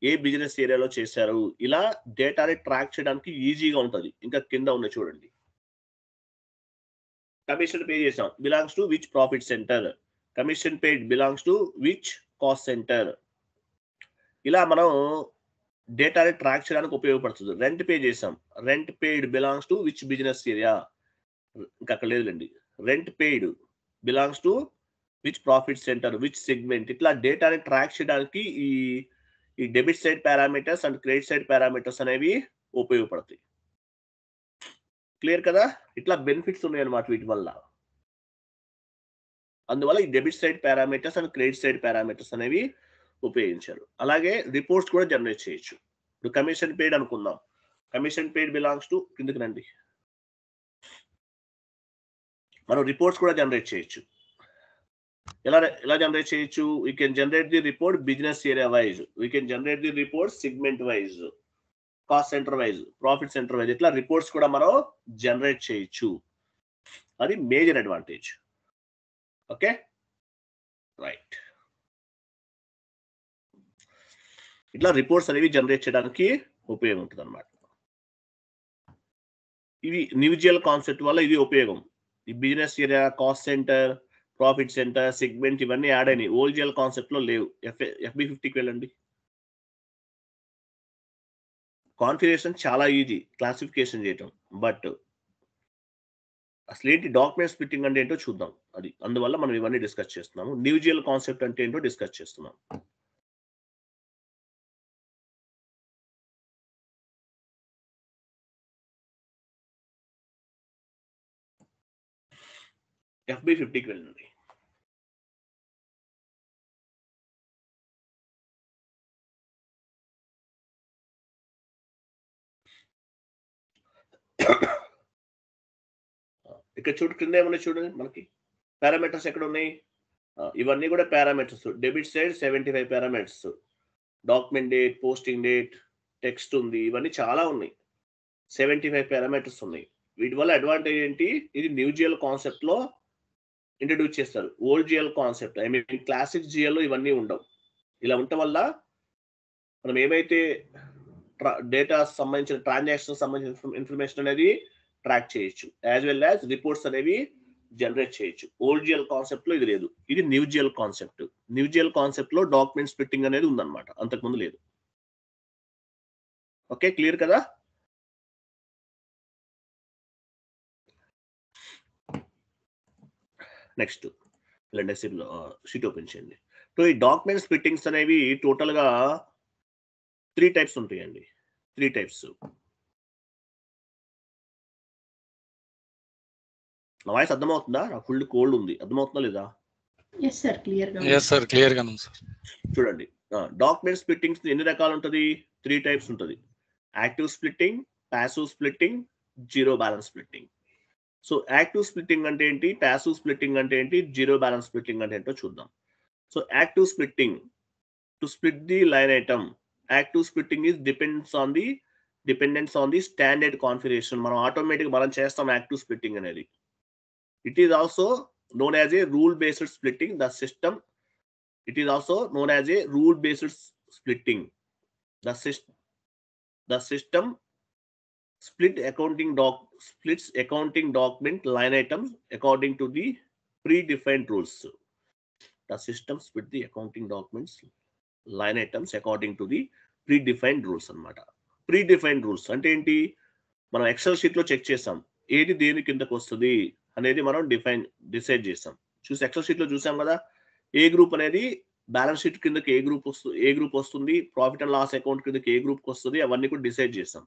ఏ బిజినెస్ ఏరియాలో చేశారు, ఇలా డేటాని ట్రాక్ చేయడానికి ఈజీగా ఉంటుంది. ఇంకా కింద ఉన్న చూడండి, కమిషన్ పే చేసాం belongs to which profit centre, commission paid belongs to which cost centre, ఇలా మనం డేటాని ట్రాక్ చేయడానికి ఉపయోగపడుతుంది. రెంట్ పే చేసాం, rent paid belongs to which business area, ఇంకా అక్కడ లేదులేండి, rent paid belongs to which profit centre, which segment, ఇట్లా డేటాని ట్రాక్ చేయడానికి ఈ debit side parameters and credit side parameters అనేవి ఉపయోగపడతాయి. క్లియర్ కదా? ఇట్లా బెనిఫిట్స్ ఉన్నాయి అన్నమాట వీటి వల్ల. అందువల్ల ఈ debit side parameters and credit side parameters అనేవి ఉపయోగించారు. అలాగే రిపోర్ట్స్ కూడా జనరేట్ చేయొచ్చు. ఇప్పుడు కమిషన్ పెయిడ్ అనుకుందాం. కమిషన్ పెయిడ్ బిలాంగ్స్ టు కిందకి రండి. మనం రిపోర్ట్స్ కూడా జనరేట్ చేయొచ్చు. ఎలా జనరేట్ చేయొచ్చు? We can generate the report business area wise, we can generate the report segment wise, cost centre wise, profit center wise, ఇట్లా రిపోర్ట్స్ కూడా మనం జనరేట్ చేయొచ్చు. అది మేజర్ అడ్వాంటేజ్. Okay, right. ఇట్లా రిపోర్ట్స్ అనేవి జనరేట్ చేయడానికి ఉపయోగం ఉంటుంది అనమాట. ఇవి ఇండివిజువల్ కాన్సెప్ట్ వల్ల ఇది ఉపయోగం. ఈ business area, cost center, profit centre, segment ఇవన్నీ యాడ్ అయినాయి. ఓల్జియల్ కాన్సెప్ట్ లో లేవు. FB50కి వెళ్ళండి. కాన్ఫిగరేషన్ చాలా ఈజీ క్లాసిఫికేషన్ చేయటం, బట్ అసలు ఏంటి డాక్యుమెంట్ స్ప్లిట్టింగ్ అంటే ఏంటో చూద్దాం. అది అందువల్ల మనం ఇవన్నీ డిస్కస్ చేస్తున్నాము. ఇండివిజువల్ కాన్సెప్ట్ అంటే ఏంటో డిస్కస్ చేస్తున్నాం. FB50కి వెళ్ళండి. ఇక్కడ చూడు, కింద ఏమన్నా చూడండి, మనకి పారామీటర్స్ ఎక్కడ ఉన్నాయి? ఇవన్నీ కూడా parameters. Debit side 75 parameters, document date, posting date, text ఉంది, ఇవన్నీ చాలా ఉన్నాయి. 75 పారామీటర్స్ ఉన్నాయి. వీటి వల్ల అడ్వాంటేజ్ ఏంటి? ఇది న్యూ జిఎల్ కాన్సెప్ట్ లో ఇంట్రడ్యూస్ చేస్తారు. Old GL concept, I mean classic GL లో ఇవన్నీ ఉండవు. ఇలా ఉండటం వల్ల మనం ఏమైతే డేటా సంబంధించిన ట్రాన్సాక్షన్ సంబంధించిన ఇన్ఫర్మేషన్ అనేది ట్రాక్ చేయొచ్చు, యాజ్ వెల్ యాజ్ రిపోర్ట్స్ అనేవి జనరేట్ చేయొచ్చు. ఓల్డ్ జిఎల్ కాన్సెప్ట్ లో ఇది లేదు. ఇది new GL concept. New GL concept లో డాక్యుమెంట్ స్ప్లిట్టింగ్ అనేది ఉందన్నమాట, అంతకుముందు లేదు. ఓకే, క్లియర్ కదా? నెక్స్ట్ ఇలాంటి షీట్ ఓపెన్ చేయండి. సో ఈ డాక్యుమెంట్ స్ప్లిట్టింగ్స్ అనేవి టోటల్ గా 3 టైప్స్ ఉంటాయండి. 3 టైప్స్. నా వాయిస్ అర్థమవుతుందా? నాకు ఫుల్ కోల్డ్ ఉంది, అర్థమవుతుందా లేదా? ఎస్ సార్, క్లియర్ గా. ఎస్ సార్, క్లియర్ గా ఉంది సార్. చూడండి, డాక్యుమెంట్ స్ప్లిట్టింగ్స్ ఎన్ని రకాలు ఉంటుంది? 3 టైప్స్ ఉంటుంది. Active splitting, passive splitting, zero balance splitting. So active splitting అంటే ఏంటి, ప్యాసివ్ స్ప్లిట్టింగ్ అంటే ఏంటి, జీరో బ్యాలెన్స్ స్ప్లిట్టింగ్ అంటే ఏంటో చూద్దాం. So active splitting, to split the line item. Active splitting is dependence on the standard configuration. మనం automatic మనం చేస్తాం యాక్టివ్ స్ప్లిట్టింగ్ అనేది. It is also known as a rule-based splitting. It is also known as a rule-based splitting. The system splits accounting document line items according to the predefined rules. The system split the accounting documents line items according to the predefined rules అన్నమాట. Predefined rules అంటే ఏంటి? మనం XL sheet లో check చేసాం, ఏది దేని కిందకు వస్తుంది అనేది మనం డిసైడ్ చేస్తాం. ఎక్సెల్ షీట్ లో చూసాం కదా, ఏ గ్రూప్ అనేది బ్యాలెన్స్ షీట్ కిందకి ఏ గ్రూప్ వస్తుంది, ప్రాఫిట్ అండ్ లాస్ అకౌంట్ కిందకి ఏ గ్రూప్ వస్తుంది, అవన్నీ కూడా డిసైడ్ చేస్తాం.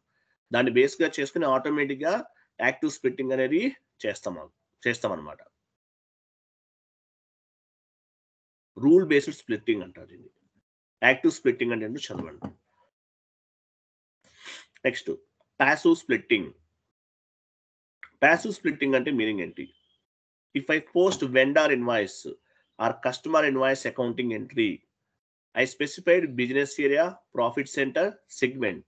దాన్ని బేస్ గా చేసుకుని ఆటోమేటిక్ గా యాక్టివ్ స్ప్లిట్టింగ్ అనేది చేస్తాం అన్నమాట. రూల్ బేస్డ్ స్ప్లిట్టింగ్ అంటారు ఇది. యాక్టివ్ స్ప్లిట్టింగ్ అంటే ఏంటో చదవండి. Next passive splitting. Passive splitting అంటే మీనింగ్ ఏంటి? If I post vendor invoice or customer invoice accounting entry, I specified business area, profit centre, segment.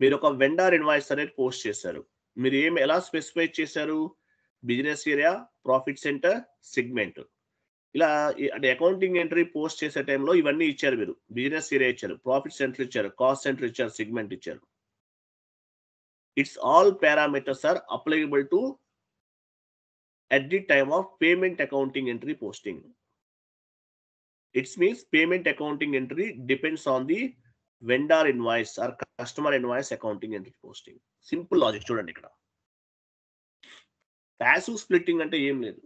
మీరు ఒక వెండర్ ఇన్వాయిస్ అనేది పోస్ట్ చేశారు. మీరు ఎలా స్పెసిఫై చేశారు? Business area, profit centre, segment. ఇలా అంటే అకౌంటింగ్ ఎంట్రీ పోస్ట్ చేసే టైంలో ఇవన్నీ ఇచ్చారు. మీరు బిజినెస్ ఏరియా ఇచ్చారు, ప్రాఫిట్ సెంటర్ ఇచ్చారు, కాస్ట్ సెంటర్ ఇచ్చారు, సెగ్మెంట్ ఇచ్చారు. It's all parameters are applicable to at the time of payment accounting entry posting. It means payment accounting entry depends on the vendor invoice or customer invoice accounting entry posting. Simple logic చూడండి ఇక్కడ. Passive splitting అంటే ఏం లేదు.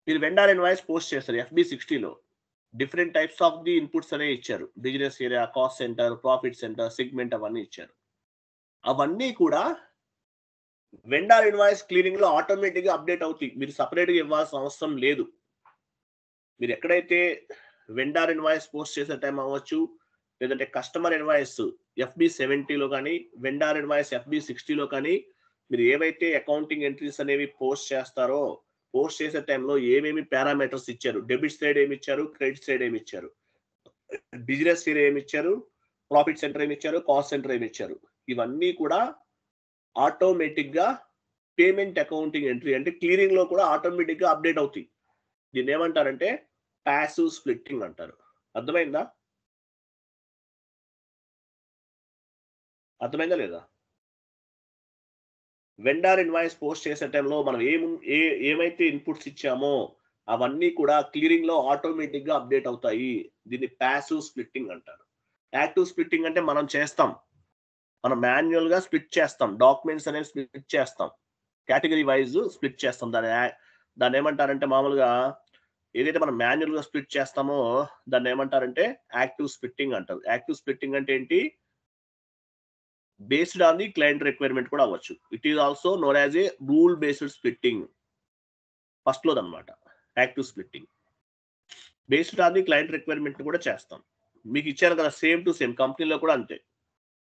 మీరు vendor invoice post చేస్తారు FB60లో. Different types of the inputs అనేవి ఇచ్చారు. Business area, cost center, profit centre, segment అవన్నీ ఇచ్చారు. అవన్నీ కూడా వెండార్ ఇన్వాయిస్ క్లియరింగ్ లో ఆటోమేటిక్ గా అప్డేట్ అవుతాయి. మీరు సపరేట్ గా ఇవ్వాల్సిన అవసరం లేదు. మీరు ఎక్కడైతే వెండార్ ఇన్వాయిస్ పోస్ట్ చేసే టైం అవ్వచ్చు, లేదంటే కస్టమర్ ఇన్వాయిస్ FB70లో కానీ వెండార్ ఇన్వాయిస్ FB60లో కానీ మీరు ఏవైతే అకౌంటింగ్ ఎంట్రీస్ అనేవి పోస్ట్ చేస్తారో, పోస్ట్ చేసే టైంలో ఏమేమి పారామీటర్స్ ఇచ్చారు, డెబిట్ సైడ్ ఏమి ఇచ్చారు, క్రెడిట్ సైడ్ ఏమి ఇచ్చారు, బిజినెస్ సైడ్ ఏమి ఇచ్చారు, ప్రాఫిట్ సెంటర్ ఏమి ఇచ్చారు, కాస్ట్ సెంటర్ ఏమి ఇచ్చారు, ఇవన్నీ కూడా ఆటోమేటిక్ గా పేమెంట్ అకౌంటింగ్ ఎంట్రీ అంటే క్లియరింగ్ లో కూడా ఆటోమేటిక్ గా అప్డేట్ అవుతాయి. దీన్ని ఏమంటారంటే ప్యాసివ్ స్ప్లిట్టింగ్ అంటారు. అర్థమైందా? అర్థమైందా లేదా? వెండార్ ఇన్వాయిస్ పోస్ట్ చేసే టైంలో మనం ఏమైతే ఇన్పుట్స్ ఇచ్చామో అవన్నీ కూడా క్లియరింగ్ లో ఆటోమేటిక్ గా అప్డేట్ అవుతాయి. దీన్ని ప్యాసివ్ స్ప్లిట్టింగ్ అంటారు. యాక్టివ్ స్ప్లిట్టింగ్ అంటే మనం చేస్తాం, మనం మాన్యువల్ గా స్ప్లిట్ చేస్తాం, డాక్యుమెంట్స్ అనేవి స్ప్లిట్ చేస్తాం, కేటగిరీ వైజ్ స్ప్లిట్ చేస్తాం. దాన్ని ఏమంటారంటే మామూలుగా ఏదైతే మనం మాన్యువల్ గా స్ప్లిట్ చేస్తామో దాన్ని ఏమంటారంటే యాక్టివ్ స్ప్లిట్టింగ్ అంటారు. యాక్టివ్ స్ప్లిట్టింగ్ అంటే ఏంటి? Based on the client requirement కూడా అవ్వచ్చు. It is also known as a rule based splitting. First లో అనమాట active splitting. Based on the client requirement కూడా చేస్తాం. మీకు ఇచ్చారు కదా సేమ్ టు సేమ్, కంపెనీలో కూడా అంతే.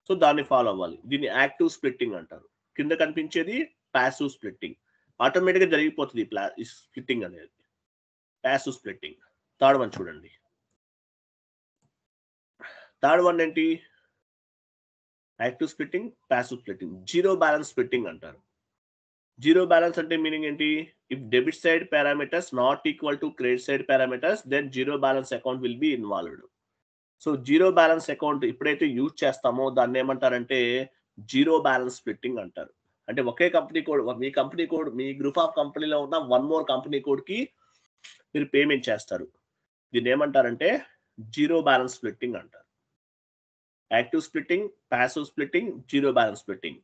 సో దాన్ని ఫాలో అవ్వాలి. దీన్ని యాక్టివ్ స్ప్లిట్టింగ్ అంటారు. కింద కనిపించేది ప్యాసివ్ స్ప్లిట్టింగ్. ఆటోమేటిక్ గా జరిగిపోతుంది ఈ స్ప్లిట్టింగ్ అనేది, ప్యాసివ్ స్ప్లిట్టింగ్. థర్డ్ వన్ చూడండి. థర్డ్ వన్ ఏంటి? Active splitting, passive splitting. Zero balance splitting అంటారు. జీరో బ్యాలెన్స్ అంటే మీనింగ్ ఏంటి? If debit side parameters not equal to credit side parameters then zero balance account will be involved. So zero balance account ఎప్పుడైతే use చేస్తామో దాన్ని ఏమంటారంటే zero balance splitting అంటారు. అంటే ఒకే కంపెనీ కోడ్, మీ కంపెనీ కోడ్, మీ గ్రూప్ ఆఫ్ కంపెనీలో ఉన్న వన్ మోర్ కంపెనీ కోడ్ కి మీరు పేమెంట్ చేస్తారు. దీన్ని ఏమంటారంటే జీరో బ్యాలెన్స్ స్ప్లిట్టింగ్ అంటారు. Active splitting, passive splitting, zero balance splitting.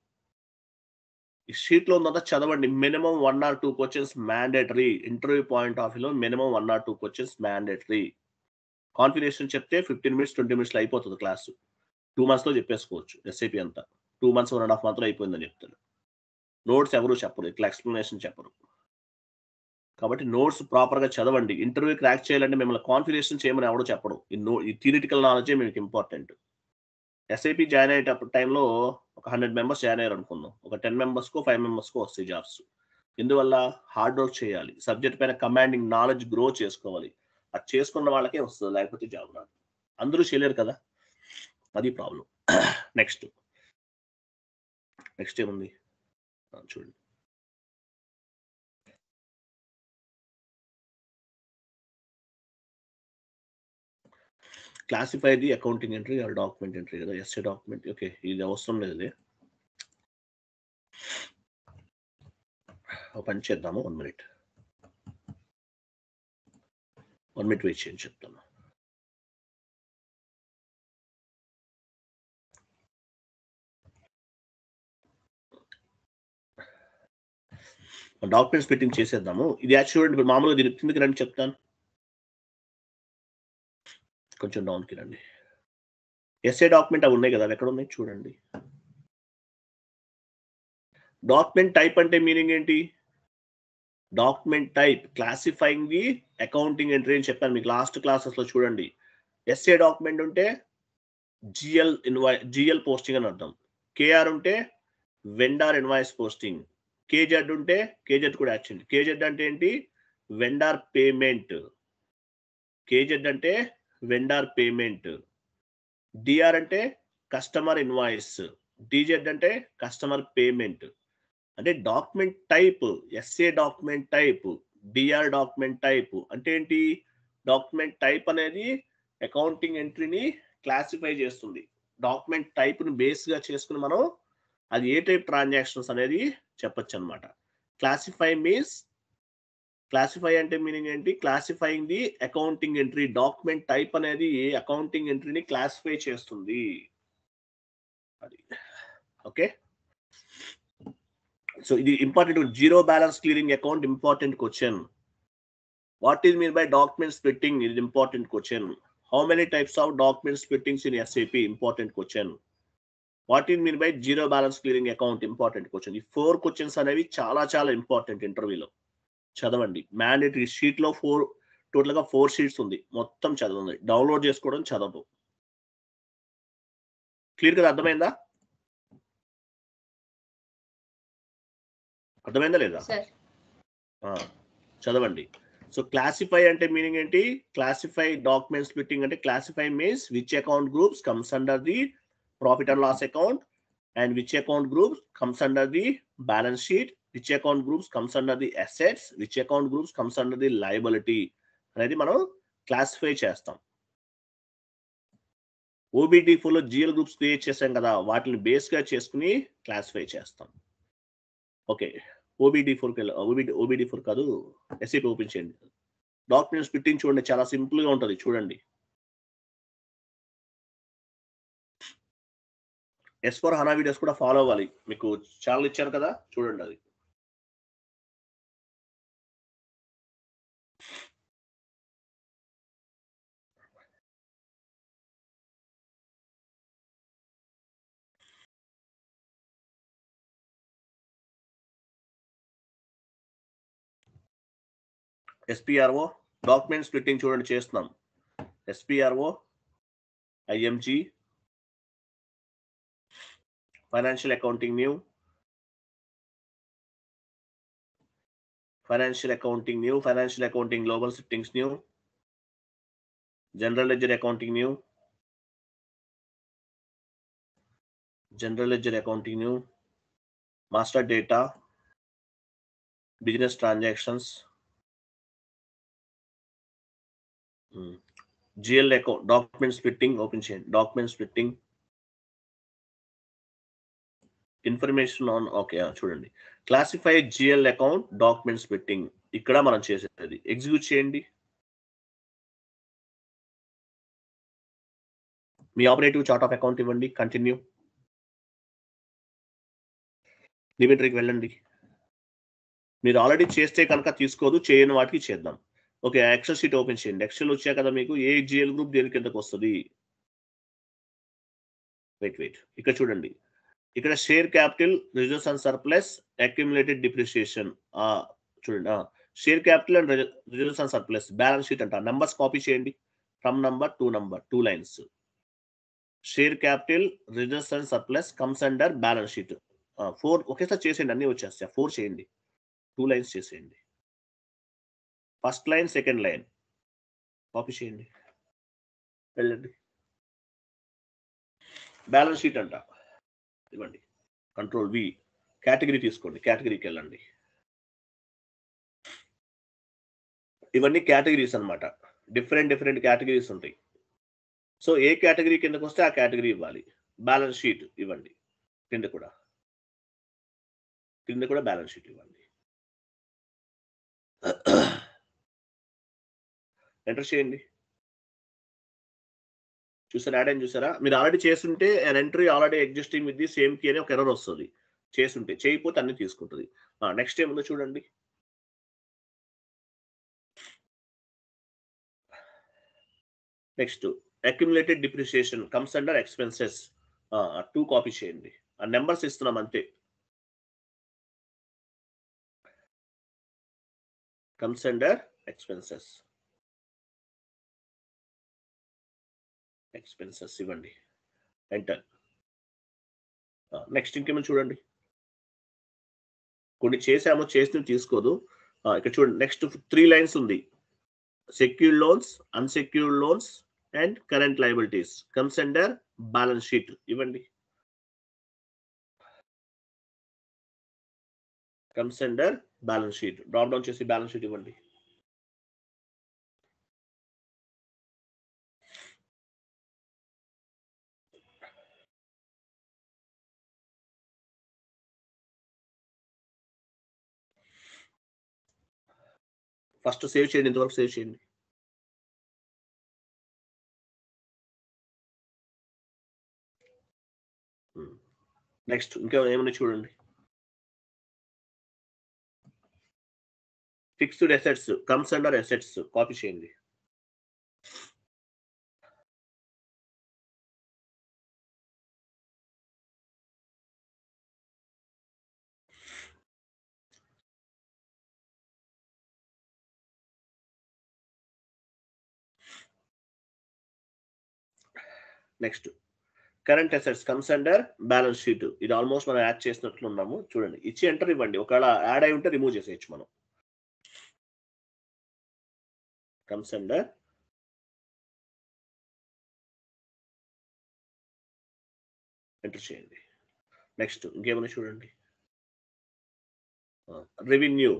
ఈ షీట్ లో ఉందంతా చదవండి. Minimum 1 or 2 questions mandatory. Interview point of వ్యూలో minimum 1 or 2 questions mandatory. Configuration చెప్తే 15 minutes 20 minutes లో అయిపోతుంది క్లాస్. 2 months లో చెప్పేసుకోవచ్చు SAP అంతా. 2 months 1.5 month లో అయిపోయిందని చెప్తారు. నోట్స్ ఎవరు చెప్పరు, ఇట్లా ఎక్స్ప్లెనేషన్ చెప్పరు. కాబట్టి నోట్స్ ప్రాపర్ గా చదవండి. ఇంటర్వ్యూ క్రాక్ చేయాలంటే మిమ్మల్ని కాన్ఫిగరేషన్ చేయమని ఎవరు చెప్పడు. ఈ థియరిటికల్ నాలెడ్జే మీకు ఇంపార్టెంట్. SAP జాయిన్ అయ్యేటప్పుడు టైంలో ఒక 100 members జాయిన్ అయ్యారు అనుకుందాం. ఒక 10 members కో 5 members కో వస్తాయి జాబ్స్. ఎందువల్ల? హార్డ్ వర్క్ చేయాలి, సబ్జెక్ట్ పైన కమాండింగ్ నాలెడ్జ్ గ్రో చేసుకోవాలి. అది చేసుకున్న వాళ్ళకే వస్తుంది, లేకపోతే జాబ్ రాదు. అందరూ చేయలేరు కదా, అది ప్రాబ్లం. నెక్స్ట్ ఏముంది చూడండి. Classify the accounting entry are document entry కదా, ఎస్ఏ డాక్యుమెంట్. ఓకే, ఇది అవసరం లేదు. ఒక పని చేద్దాము. 1 minute వెయిట్ చేయండి, చెప్తాను. డాక్యుమెంట్స్ స్ప్లిట్టింగ్ చేసేద్దాము. ఇది యాక్చువల్ మామూలుగా దీని కిందకి రండి చెప్తాను. కొంచెం డౌన్కి రండి. ఎస్ఏ డాక్యుమెంట్ అవి ఉన్నాయి కదా, అవి ఎక్కడ ఉన్నాయి చూడండి. డాక్యుమెంట్ టైప్ అంటే మీనింగ్ ఏంటి? Document type classifying the accounting entry అని చెప్పాను మీకు లాస్ట్ క్లాసెస్ లో. చూడండి, ఎస్ఏ డాక్యుమెంట్ ఉంటే జిఎల్ పోస్టింగ్ అని అర్థం. కేఆర్ ఉంటే వెండార్ ఇన్వాయిస్ పోస్టింగ్. కేజెడ్ ఉంటే కేజెడ్ కూడా యాక్చువల్లీ. కేజెడ్ అంటే ఏంటి? Vendor payment. కేజెడ్ అంటే వెండార్ పేమెంట్. డిఆర్ అంటే కస్టమర్ ఇన్వాయిస్. డిజెడ్ అంటే కస్టమర్ పేమెంట్. అంటే document type SA document type, DR document type అంటే ఏంటి? డాక్యుమెంట్ టైప్ అనేది అకౌంటింగ్ ఎంట్రీని క్లాసిఫై చేస్తుంది. డాక్యుమెంట్ టైప్ ని బేస్ గా చేసుకుని మనం అది ఏ టైప్ ట్రాన్సాక్షన్స్ అనేది చెప్పొచ్చు అనమాట. క్లాసిఫై అంటే మీనింగ్ ఏంటి? Classifying the accounting entry. Document type అనేది అకౌంటింగ్ ఎంట్రీని క్లాసిఫై చేస్తుంది. అది ఓకే. సో ఇది important. Zero balance clearing account important question. What is mean by document splitting? ఇది important question. How many types of document splittings in SAP? Important question. What in mean by zero balance clearing account? Important question. ఈ 4 questions అనేవి చాలా చాలా important ఇంటర్వ్యూలో. చదవండి. Mandatory షీట్లో టోటల్గా 4 sheets ఉంది. మొత్తం చదవండి. డౌన్లోడ్ చేసుకోవడం చదవదు. క్లియర్ కదా? అర్థమైందా? అర్థమైందా లేదా? చదవండి. సో క్లాసిఫై అంటే మీనింగ్ ఏంటి? క్లాసిఫై డాక్యుమెంట్ స్ప్లిట్టింగ్ అంటే classify means which account groups comes under the profit and loss account and which account groups comes under the balance sheet, which account groups comes under the assets, which account groups comes under the liability అనేది మనం classify చేస్తాం. OBD4 లో GL groups create చేసాం కదా, వాటిని base గా చేసుకుని classify చేస్తాం. ఓకే, OBD4 కాదు, SAP ఓపెన్ చేయండి. డాక్యుమెంట్ స్ప్లిట్టింగ్ చూడండి, చాలా సింపుల్ గా ఉంటుంది. చూడండి, S/4HANA వీడియోస్ కూడా ఫాలో అవ్వాలి. మీకు ఛానల్ ఇచ్చాను కదా, చూడండి అది. SPRO డాక్యుమెంట్ స్ప్లిట్టింగ్ చూడండి చేస్తున్నాం. SPRO, IMG, financial accounting new, financial accounting global settings new, general ledger accounting new, master data, business transactions, GL account document splitting open చేయండి. Document splitting information on, okay చూడండి, classify GL account document splitting ఇక్కడ మనం చేసేది. Execute చేయండి. మీ operative chart of account ఇవ్వండి. Continue. ఇన్వెంటరీకి వెళ్ళండి. మీరు ఆల్రెడీ చేస్తే కనుక తీసుకోదు, చేయని వాటికి చేద్దాం. ఓకే, ఎక్సెల్ షీట్ ఓపెన్ చేయండి. ఎక్సెల్ వచ్చాక కదా మీకు ఏ జిఎల్ గ్రూప్ దేని కిందకు వస్తుంది. వెయిట్ ఇక్కడ చూడండి, ఇక్కడ share capital, reserves and surplus, accumulated depreciation. చూడండి, share capital and reserves and surplus balance sheet అంట. నంబర్స్ కాపీ చేయండి from number to number, 2 lines. Share capital, reserves and surplus comes under balance sheet. 4 ఒకేసారి చేసేయండి, అన్ని వచ్చేస్తాయి. 4 చేయండి, 2 lines చేసేయండి. First line, second line copy చేయండి, వెళ్ళండి. బ్యాలెన్స్ షీట్ అంట ఇవ్వండి, Ctrl+V. కేటగిరీ తీసుకోండి, కేటగిరీకి వెళ్ళండి. ఇవన్నీ కేటగిరీస్ అన్నమాట. డిఫరెంట్ కేటగిరీస్ ఉంటాయి. సో ఏ కేటగిరీ కిందకు వస్తే ఆ కేటగిరీ ఇవ్వాలి. బ్యాలెన్స్ షీట్ ఇవ్వండి, కింద కూడా బ్యాలెన్స్ షీట్ ఇవ్వండి. ఎంటర్ చేయండి. చూసారా, యాడ్ అని చూసారా? మీరు ఆల్రెడీ చేస్తుంటే entry already existing with the same key అని ఒక ఎర్రర్ వస్తుంది. చేస్తుంటే, చేయకపోతే అన్ని తీసుకుంటుంది. నెక్స్ట్ ఏముందో చూడండి. Next accumulated depreciation comes under expenses. 2 copy చేయండి. ఆ నెంబర్స్ ఇస్తున్నాం అంతే. కమ్స్ అండర్ ఎక్స్పెన్సెస్ ఇవ్వండి, ఎంటర్. నెక్స్ట్ ఇంకేమో చూడండి, కొన్ని చేసామో చేసి తీసుకోదు. ఇక్కడ చూడండి, నెక్స్ట్ 3 లైన్స్ ఉంది. Secured loans, unsecured loans and current liabilities comes under balance sheet ఇవ్వండి. Comes under balance sheet. Drop down చేసి బ్యాలెన్స్ షీట్ ఇవ్వండి. ఫస్ట్ సేవ్ చేయండి, ఇంతవరకు సేవ్ చేయండి. నెక్స్ట్ ఇంకా ఏమైనా చూడండి. Fixed assets comes under assets copy చేయండి. Next current assets comes under balance sheet. ఇది ఆల్మోస్ట్ మనం యాడ్ చేసినట్లు ఉన్నాము. చూడండి, ఇచ్చి ఎంటర్ ఇవ్వండి. ఒకవేళ యాడ్ అయి ఉంటే రిమూవ్ చేసేయచ్చు మనం. కమ్స్ అండర్ ఎంటర్ చేయండి. నెక్స్ట్ ఇంకేమైనా చూడండి. రెవెన్యూ.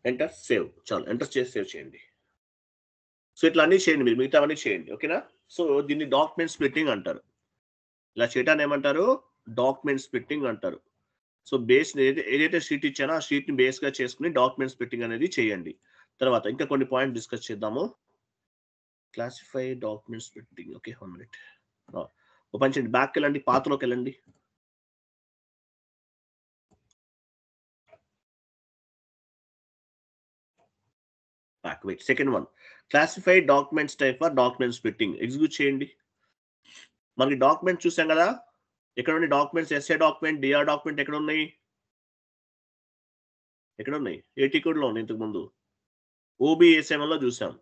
Enter save. చాలు, ఎంటర్ చేసి సేవ్ చేయండి. సో ఇట్లా అన్ని చేయండి, మీరు మిగతా అన్నీ చేయండి. ఓకేనా? సో దీన్ని డాక్యుమెంట్ స్ప్లిట్టింగ్ అంటారు. ఇలా చేయటాన్ని ఏమంటారు? డాక్యుమెంట్ స్ప్లిట్టింగ్ అంటారు. సో బేస్ ఏదైతే షీట్ ఇచ్చానో ఆ షీట్ ని బేస్ గా చేసుకుని డాక్యుమెంట్ స్ప్లిట్టింగ్ అనేది చేయండి. తర్వాత ఇంకా కొన్ని పాయింట్ డిస్కస్ చేద్దాము. Classify document splitting. Okay, 1 minute. Open చేయండి, బ్యాక్ వెళ్ళండి, పాత్రలోకి వెళ్ళండి. Back wait. Second one, classify documents type for document splitting. Execute చేయండి. మనకి డాక్యుమెంట్ చూసాం కదా, ఎక్కడ ఉన్నాయి documents? SA document, DR document ఎక్కడ ఉన్నాయి? ఎక్కడ ఉన్నాయి? ఏటీ కోడ్ లో ఉన్నాయి. ఇంతకు ముందు ఓబిఎస్ఎంఎల్ లో చూసాం.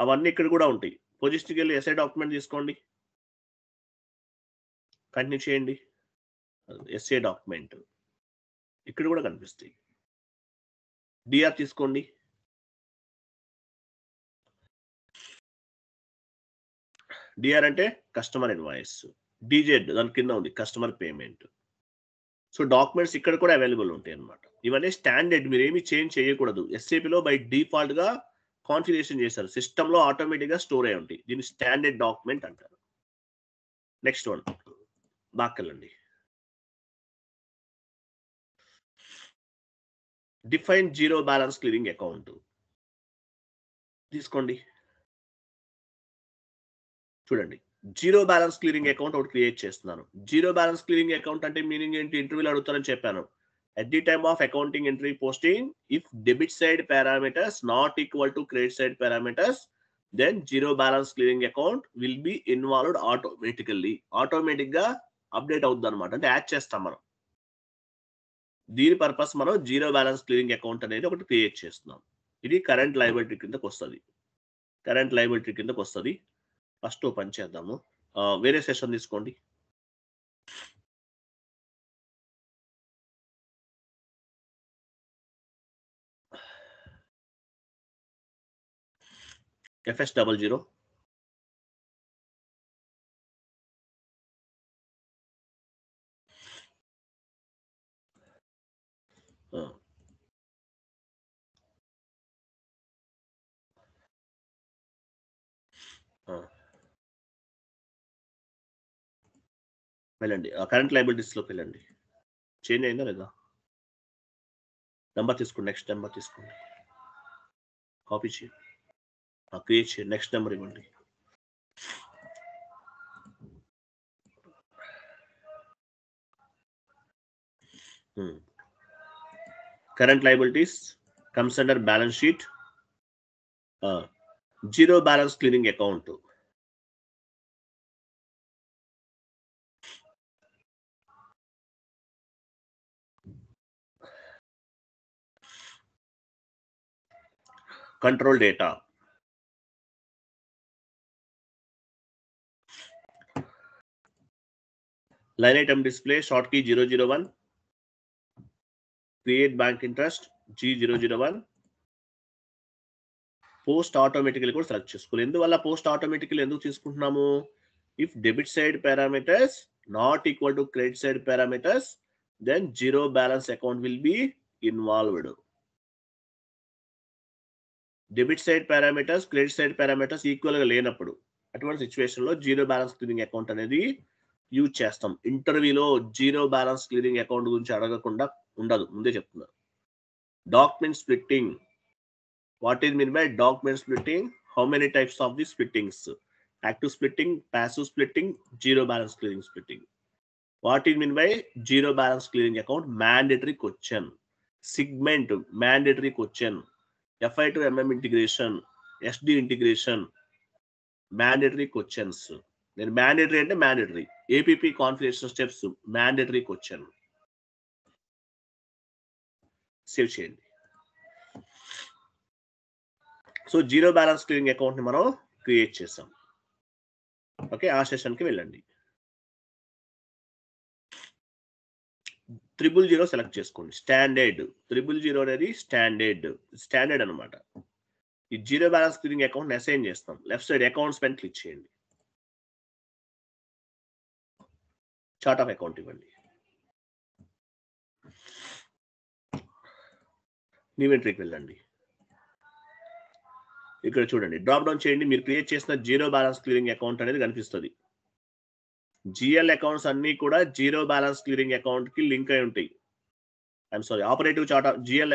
అవన్నీ ఇక్కడ కూడా ఉంటాయి. పొజిషన్కి వెళ్ళి ఎస్ఐ డాక్యుమెంట్ తీసుకోండి, కంటిన్యూ చేయండి. ఎస్ఏ డాక్యుమెంట్ ఇక్కడ కూడా కనిపిస్తాయి. డిఆర్ తీసుకోండి. డిఆర్ అంటే కస్టమర్ ఇన్వాయిస్. డిజెడ్ దాని కింద ఉంది కస్టమర్ పేమెంట్. సో డాక్యుమెంట్స్ ఇక్కడ కూడా అవైలబుల్ ఉంటాయి అన్నమాట. ఇవన్నీ స్టాండర్డ్, మీరు ఏమి చేంజ్ చేయకూడదు. ఎస్ఏపిలో బై డిఫాల్ట్ గా కాన్ఫిగరేషన్ చేశారు, సిస్టమ్ లో ఆటోమేటిక్ గా స్టోర్ అయి ఉంటాయి. దీన్ని స్టాండర్డ్ డాక్యుమెంట్ అంటారు. నెక్స్ట్ వన్, బాకెళ్ళండి. Define zero balance clearing account తీసుకోండి. చూడండి, జీరో బ్యాలెన్స్ క్లియరింగ్ అకౌంట్ ఒకటి క్రియేట్ చేస్తున్నాను. జీరో బ్యాలెన్స్ క్లియరింగ్ అకౌంట్ అంటే మీనింగ్ ఏంటి? ఇంటర్వ్యూలో అడుగుతారని చెప్పాను. At the time of accounting entry posting, if debit side parameters not equal to credit side parameters, then zero balance clearing account will be involved automatically. Automatic గా update అవుతుంది అనమాట. అంటే add చేస్తాం మనం. దీని పర్పస్ మనం జీరో బ్యాలెన్స్ క్లియరింగ్ అకౌంట్ అనేది ఒకటి క్రియేట్ చేస్తున్నాం. ఇది కరెంట్ లయబిలిటీ కిందకి వస్తుంది. కరెంట్ లయబిలిటీ కిందకి వస్తుంది. ఫస్ట్ ఓపెన్ చేద్దాము. వేరే సెషన్ తీసుకోండి. FS00. వెళ్ళండి, కరెంట్ లయబిలిటీస్లోకి వెళ్ళండి. చేంజ్ అయిందా లేదా? నెంబర్ తీసుకోండి, నెక్స్ట్ నెంబర్ తీసుకోండి, కాపీ చేయండి, క్రియేట్ చేయండి, నెక్స్ట్ నెంబర్ ఇవ్వండి. Current liabilities comes under balance sheet. Zero balance clearing account. Control data. Line item display short key 001. Create bank interest G001. Post automatically కూడా select చేసుకోవాలి. ఎందువల్ల post automatically ఎందుకు తీసుకుంటున్నాము? If debit side parameters not equal to credit side parameters, then zero balance account will be involved. Debit side parameters credit side parameters equal గా లేనప్పుడు, అటువంటి situation లో zero balance clearing account అనేది use చేస్తాం. ఇంటర్వ్యూలో zero balance clearing account గురించి అడగకుండా ఉండదు, ముందే చెప్తున్నారు. Document splitting. What is meant by document splitting? How many types of the splittings? Active splitting, passive splitting, zero balance clearing splitting. What is mean by zero balance clearing account? Mandatory question. Segment mandatory question. FI to MM integration, SD integration, mandatory questions. నేను mandatory అంటే mandatory, APP configuration steps mandatory question. Save చేయండి. So zero balance clearing account ని మనం create చేసాం. Okay, ఆ session కి వెళ్ళండి. 000 select చేసుకోండి. స్టాండర్డ్ 000 అనేది స్టాండర్డ్ అనమాట. ఈ zero balance clearing account assign చేస్తాం. లెఫ్ట్ సైడ్ అకౌంట్స్ పైన క్లిక్ చేయండి. చార్ట్ ఆఫ్ అకౌంట్ ఇవ్వండి. ఇన్వెంటరీకి వెళ్ళండి. ఇక్కడ చూడండి, డ్రాప్ డౌన్ చేయండి. మీరు క్రియేట్ చేసిన జీరో బ్యాలెన్స్ క్లియరింగ్ అకౌంట్ అనేది కనిపిస్తుంది. GL అకౌంట్స్ అన్ని కూడా జీరో బ్యాలెన్స్ క్లియరింగ్ అకౌంట్ కి లింక్ అయి ఉంటాయి. I'm sorry, operative chart GL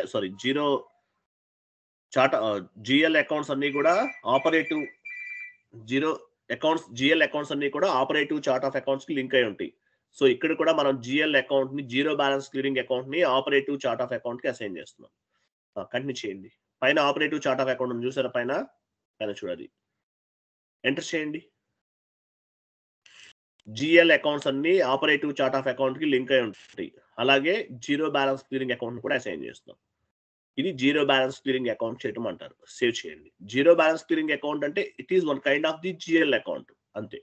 accounts అన్ని కూడా ఆపరేటివ్ GL అకౌంట్స్ అన్ని కూడా ఆపరేటివ్ చార్ట్ ఆఫ్ అకౌంట్స్ కి లింక్ అయి ఉంటాయి. సో ఇక్కడ కూడా మనం GL అకౌంట్ ని, జీరో బ్యాలెన్స్ క్లియరింగ్ అకౌంట్ ని ఆపరేటివ్ చార్ట్ ఆఫ్ అకౌంట్ కి అసైన్ చేస్తున్నాం. కంటిన్యూ చేయండి. పైన ఆపరేటివ్ చార్ట్ ఆఫ్ అకౌంట్ చూసారా? పైన చూడాలి, ఎంటర్ చేయండి. GL అకౌంట్స్ అన్ని ఆపరేటివ్ చార్ట్ ఆఫ్ అకౌంట్ కి లింక్ అయి ఉంటాయి. అలాగే జీరో బ్యాలెన్స్ క్లియరింగ్ అకౌంట్ కూడా అసైన్ చేస్తాం. ఇది జీరో బ్యాలెన్స్ క్లియరింగ్ అకౌంట్ చేయడం అంటారు. సేవ్ చేయండి. జీరో బ్యాలెన్స్ క్లియరింగ్ అకౌంట్ అంటే it is one kind of the GL account అంతే.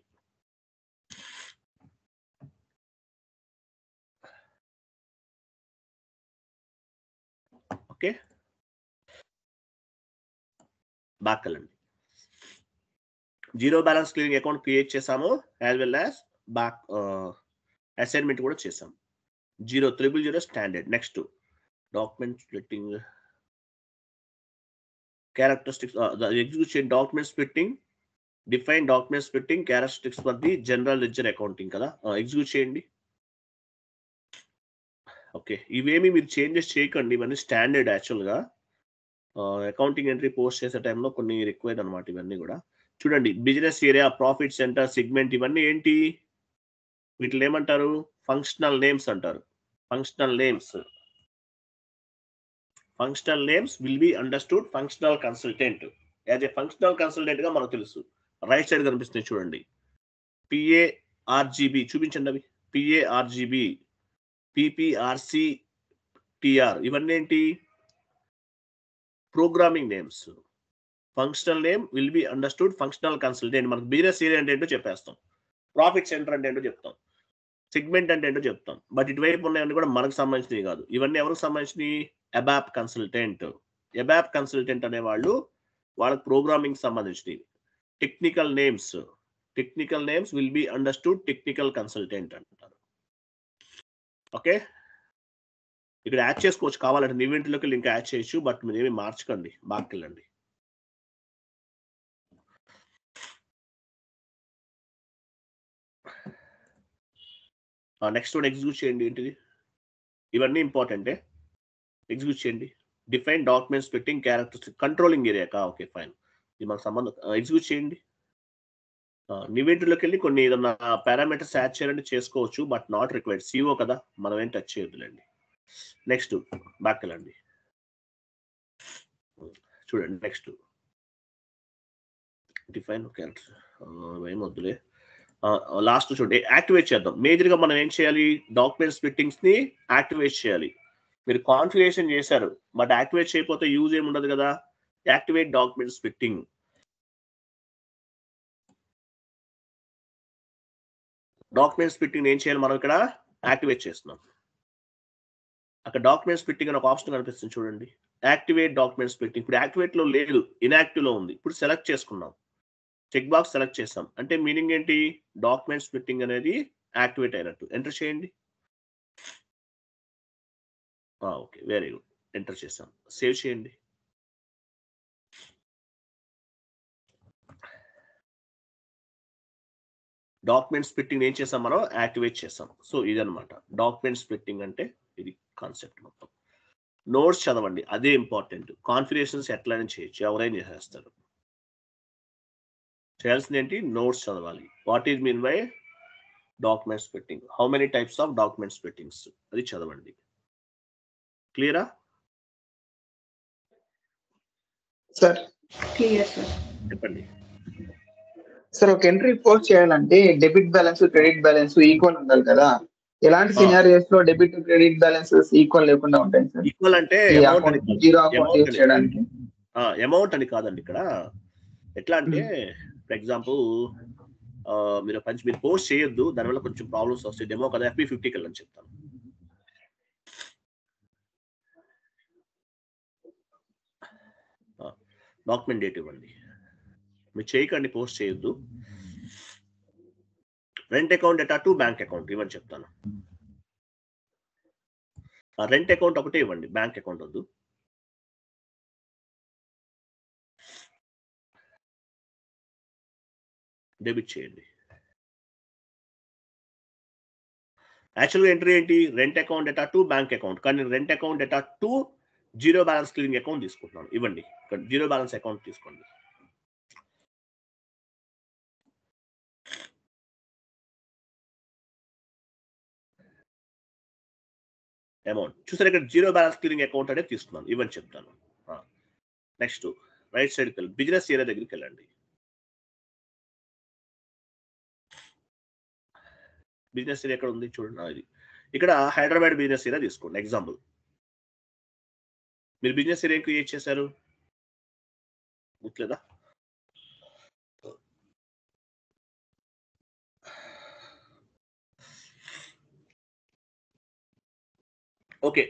ఓకే, బ్యాక్ వెళ్ళండి. Zero balance clearing account create చేసాము, as well as back assignment కూడా చేసాం. 000 standard. Next document splitting, characteristics, execute చేయండి. Document splitting, define document splitting characteristics for the general ledger accounting కదా. Execute చేయండి. Okay, ఇవేమి మీరు changes చేయకండి, ఇవన్నీ స్టాండర్డ్. యాక్చువల్గా అకౌంటింగ్ ఎంట్రీ పోస్ట్ చేసే టైంలో కొన్ని రిక్వైర్డ్ అనమాట. ఇవన్నీ కూడా చూడండి. Business area, profit centre, segment, ఇవన్నీ ఏంటి? వీటిని ఏమంటారు? ఫంక్షనల్ నేమ్స్ అంటారు. Functional names will be understood functional consultant. As a functional consultant గా మనకు తెలుసు. రైట్ సైడ్ కనిపిస్తుంది చూడండి, PARGB చూపించండి. అవి PARGB, PPRCTR, ఇవన్నీ ఏంటి? Programming names. Functional name will be understood functional consultant. మనకు బిజినెస్ ఏరియా అంటే ఏంటో చెప్పేస్తాం, ప్రాఫిట్ సెంటర్ అంటే ఏంటో చెప్తాం, సెగ్మెంట్ అంటే ఏంటో చెప్తాం. బట్ ఇటువైపు ఉన్నాయన్నీ కూడా మనకు సంబంధించినవి కాదు. ఇవన్నీ ఎవరికి సంబంధించినవి? అబాప్ కన్సల్టెంట్. అబాప్ కన్సల్టెంట్ అనేవాళ్ళు వాళ్ళకి ప్రోగ్రామింగ్ సంబంధించినవి. Technical names will be understood technical consultant అంటారు. ఓకే, ఇక్కడ యాడ్ చేసుకోవచ్చు కావాలంటే, ఈవెంట్లోకి లింక్ యాడ్ చేయొచ్చు. బట్ మీరు ఏమి మార్చకండి, బాగా వెళ్ళండి. నెక్స్ట్ వన్ ఎగ్జిక్యూట్ చేయండి. ఏంటిది? ఇవన్నీ ఇంపార్టెంటే, ఎగ్జిక్యూట్ చేయండి. Define document splitting characteristic controlling area కా. ఓకే ఫైన్, ఇది మనకు సంబంధం. ఎగ్జిక్యూట్ చేయండి. ఈవెంట్లోకి వెళ్ళి కొన్ని ఏదన్నా పారామీటర్స్ యాడ్ చేయాలంటే చేసుకోవచ్చు, బట్ నాట్ రిక్వైర్డ్. CO కదా, మనం ఏం టచ్ చేయొద్దులేండి. నెక్స్ట్ బ్యాక్ వెళ్ళండి. చూడండి, నెక్స్ట్ డిఫైన్ క్యారెక్టర్ ఏం వద్దులే. లాస్ట్ చూడండి, యాక్టివేట్ చేద్దాం. మేజర్ గా మనం ఏం చేయాలి? డాక్యుమెంట్ స్ప్లిట్టింగ్స్ ని యాక్టివేట్ చేయాలి. మీరు కాన్ఫిగరేషన్ చేశారు, బట్ యాక్టివేట్ చేయకపోతే యూజ్ ఏమి ఉండదు కదా. Activate document splitting. Document splitting ఏం చేయాలి? మనం ఇక్కడ యాక్టివేట్ చేస్తున్నాం. అక్కడ డాక్యుమెంట్ స్ప్లిట్టింగ్ అని ఒక ఆప్షన్ కనిపిస్తుంది చూడండి, యాక్టివేట్ డాక్యుమెంట్ స్ప్లిట్టింగ్. ఇప్పుడు యాక్టివేట్ లో లేదు, ఇన్యాక్టివ్ లో ఉంది. ఇప్పుడు సెలెక్ట్ చేసుకున్నాం, చెక్ బాక్స్ సెలెక్ట్ చేసాం అంటే మీనింగ్ ఏంటి? డాక్యుమెంట్ స్ప్లిట్టింగ్ అనేది యాక్టివేట్ అయినట్టు. ఎంటర్ చేయండి. ఓకే, వెరీ గుడ్, ఎంటర్ చేసాం. సేవ్ చేయండి. డాక్యుమెంట్ స్ప్లిట్టింగ్ ఏం చేసాం? మనం యాక్టివేట్ చేసాం. సో ఇదనమాట డాక్యుమెంట్ స్ప్లిట్టింగ్ అంటే. ఇది కాన్సెప్ట్ మొత్తం. నోట్స్ చదవండి, అదే ఇంపార్టెంట్. కాన్ఫిగరేషన్స్ ఎట్లయినా చేయొచ్చు, ఎవరైనా చేసేస్తారు. చేయాల్సింది ఏంటి? నోట్స్ చదవాలి. What is mean by document splitting, how many types of document splittings, అది చదవండి. క్లియరా? Sir clear sir. చెప్పండి. సార్ ఒక ఎంట్రీ పోస్ట్ చేయాలంటే debit balance credit balance equal ఉండాలి కదా. ఎలాంటి సినారియోస్ లో డెబిట్ క్రెడిట్ బ్యాలెన్సెస్ ఈక్వల్ లేకుండా ఉంటాయి సార్? ఈక్వల్ అంటే ఈ అకౌంట్ జీరో అకౌంట్ యూజ్ చేయడానికి అమౌంట్ అని కాదండి. ఇక్కడ ఎట్లా అంటే ఫర్ ఎగ్జాంపుల్ మీరు పోస్ట్ చేయొద్దు, దానివల్ల కొంచెం ప్రాబ్లమ్స్ వస్తాయి. డెమో కదా, FP50 వెళ్ళని చెప్తాను. డాక్యుమెంట్ డేట్ ఇవ్వండి. మీరు చేయకండి, పోస్ట్ చేయొద్దు. Rent account data to bank account ఇవ్వని చెప్తాను. రెంట్ అకౌంట్ ఒకటే ఇవ్వండి, బ్యాంక్ అకౌంట్ వద్దు. డెబిట్ చేయండి. యాక్చువల్గా ఎంట్రీ ఏంటి? Rent account data to bank account, కానీ rent account data to zero balance clearing account తీసుకుంటున్నాను. ఇవ్వండి, జీరో బ్యాలెన్స్ అకౌంట్ తీసుకోండి. అమౌంట్ చూసారు, ఇక్కడ జీరో బ్యాలెన్స్ క్లియరింగ్ అకౌంట్ అనేది తీసుకున్నాను. ఇవ్వని చెప్తాను. నెక్స్ట్ రైట్ సైడ్కి వెళ్ళి బిజినెస్ ఏరియా దగ్గరికి వెళ్ళండి. బిజినెస్ ఏరియా ఎక్కడ ఉంది చూడండి. ఇది ఇక్కడ హైదరాబాద్ బిజినెస్ ఏరియా తీసుకోండి. ఎగ్జాంపుల్, మీరు బిజినెస్ ఏరియా క్రియేట్ చేశారు, గుర్తులేదా? ఓకే,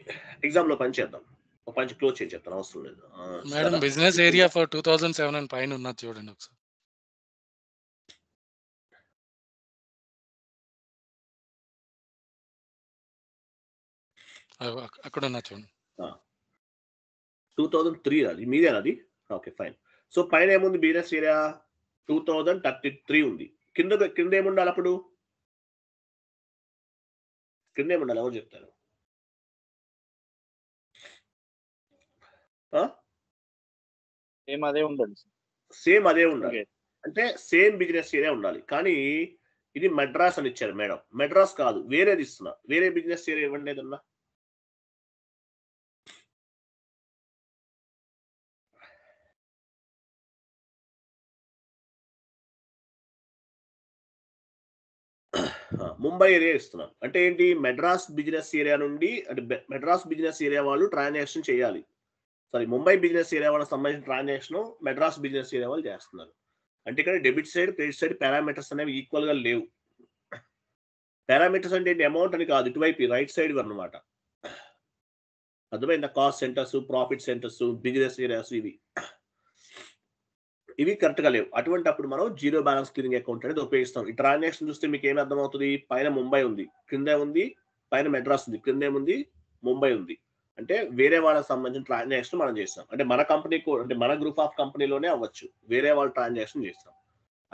ఎగ్జామ్ లో పని చేద్దాం. ఒక పని క్లోజ్ చేసి చెప్తాను, అవసరం లేదు. మేడం బిజినెస్ ఏరియా ఫర్ 2007 అని పైన ఉన్నది చూడండి ఒకసారి. అక్కడ ఉన్నది చూడండి. 2003 అది మీదేనా? అది ఓకే ఫైన్. సో పైన ఏముంది? బిజినెస్ ఏరియా 2033 ఉంది. కింద ఏముండాలి? అప్పుడు కింద ఏముండాలి? ఎవరు చెప్తారు? సేమ్ అదే ఉండాలి. సేమ్ అదే ఉండాలి అంటే సేమ్ బిజినెస్ ఏరియా ఉండాలి. కానీ ఇది మెడ్రాస్ అని ఇచ్చారు మేడం. మెడ్రాస్ కాదు, వేరేది ఇస్తున్నా. వేరే బిజినెస్ ఏరియా ఇవ్వండి ఏదన్నా. ముంబై ఏరియా ఇస్తున్నాం. అంటే ఏంటి? మెడ్రాస్ బిజినెస్ ఏరియా నుండి, అంటే మెడ్రాస్ బిజినెస్ ఏరియా వాళ్ళు ట్రాన్సాక్షన్ చేయాలి. సారీ, ముంబై బిజినెస్ ఏరియా వాళ్ళకి సంబంధించిన ట్రాన్సాక్షన్ మెడ్రాస్ బిజినెస్ ఏరియా వాళ్ళు చేస్తున్నారు. అంటే ఇక్కడ debit side credit side parameters అనేవి ఈక్వల్ గా లేవు. పారామీటర్స్ అంటే ఏంటి? అమౌంట్ అని కాదు, ఇటువైపు రైట్ సైడ్ అన్నమాట. అర్థమైందా? Cost centres, profit centres, business areas ఇవి కరెక్ట్ గా లేవు. అటువంటి అప్పుడు మనం జీరో బ్యాలెన్స్ క్లియరింగ్ అకౌంట్ అనేది ఉపయోగిస్తాం. ఈ ట్రాన్సాక్షన్ చూస్తే మీకు ఏమి అర్థమవుతుంది? పైన ముంబై ఉంది, కింద ఉంది పైన మెడ్రాస్ ఉంది, కింద ఏముంది? ముంబై ఉంది. అంటే వేరే వాళ్ళకి సంబంధించిన ట్రాన్సాక్షన్ మనం చేస్తాం. అంటే మన కంపెనీ, అంటే మన గ్రూప్ ఆఫ్ కంపెనీలోనే అవ్వచ్చు, వేరే వాళ్ళ ట్రాన్సాక్షన్ చేస్తాం.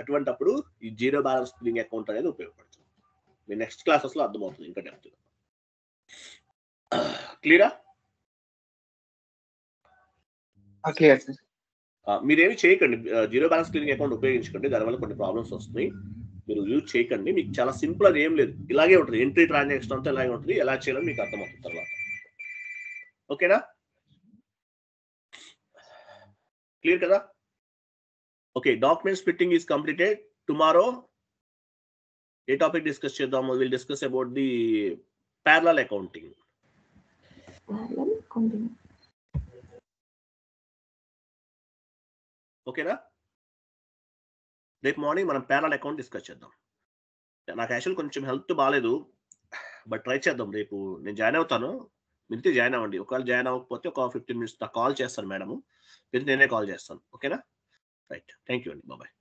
అటువంటి అప్పుడు ఈ జీరో బ్యాలెన్స్ క్లియరింగ్ అకౌంట్ అనేది ఉపయోగపడుతుంది. మీ నెక్స్ట్ క్లాసెస్ లో అర్థమవుతుంది ఇంకా డెప్త్. క్లియరా? Clear sir. మీరేమి చేయకండి, జీరో బ్యాలెన్స్ క్లియరింగ్ అకౌంట్ ఉపయోగించకండి. దానివల్ల కొన్ని ప్రాబ్లమ్స్ వస్తున్నాయి. మీరు యూజ్ చేయకండి. మీకు చాలా సింపుల్, అది ఏం లేదు, ఇలాగే ఉంటుంది. ఎంట్రీ ట్రాన్సాక్షన్ అంతా ఇలాగే ఉంటుంది. ఎలా చేయాలో మీకు అర్థమవుతుంది తర్వాత. ఓకేనా? క్లియర్ కదా? Okay, document splitting is completed. Tomorrow ఏ టాపిక్ డిస్కస్ చేద్దాము? Will discuss about the parallel accounting. ఓకేనా? రేపు మార్నింగ్ మనం ప్యారలల్ అకౌంట్ డిస్కస్ చేద్దాం. నాకు యాక్చువల్ కొంచెం హెల్త్ బాగాలేదు, బట్ ట్రై చేద్దాం. రేపు నేను జాయిన్ అవుతాను, మీరైతే జాయిన్ అవ్వండి. ఒకవేళ జాయిన్ అవ్వకపోతే ఒక 15 minutes కాల్ చేస్తాను మేడము, నేనే కాల్ చేస్తాను. ఓకేనా? రైట్, థ్యాంక్ యూ అండి, బాయ్.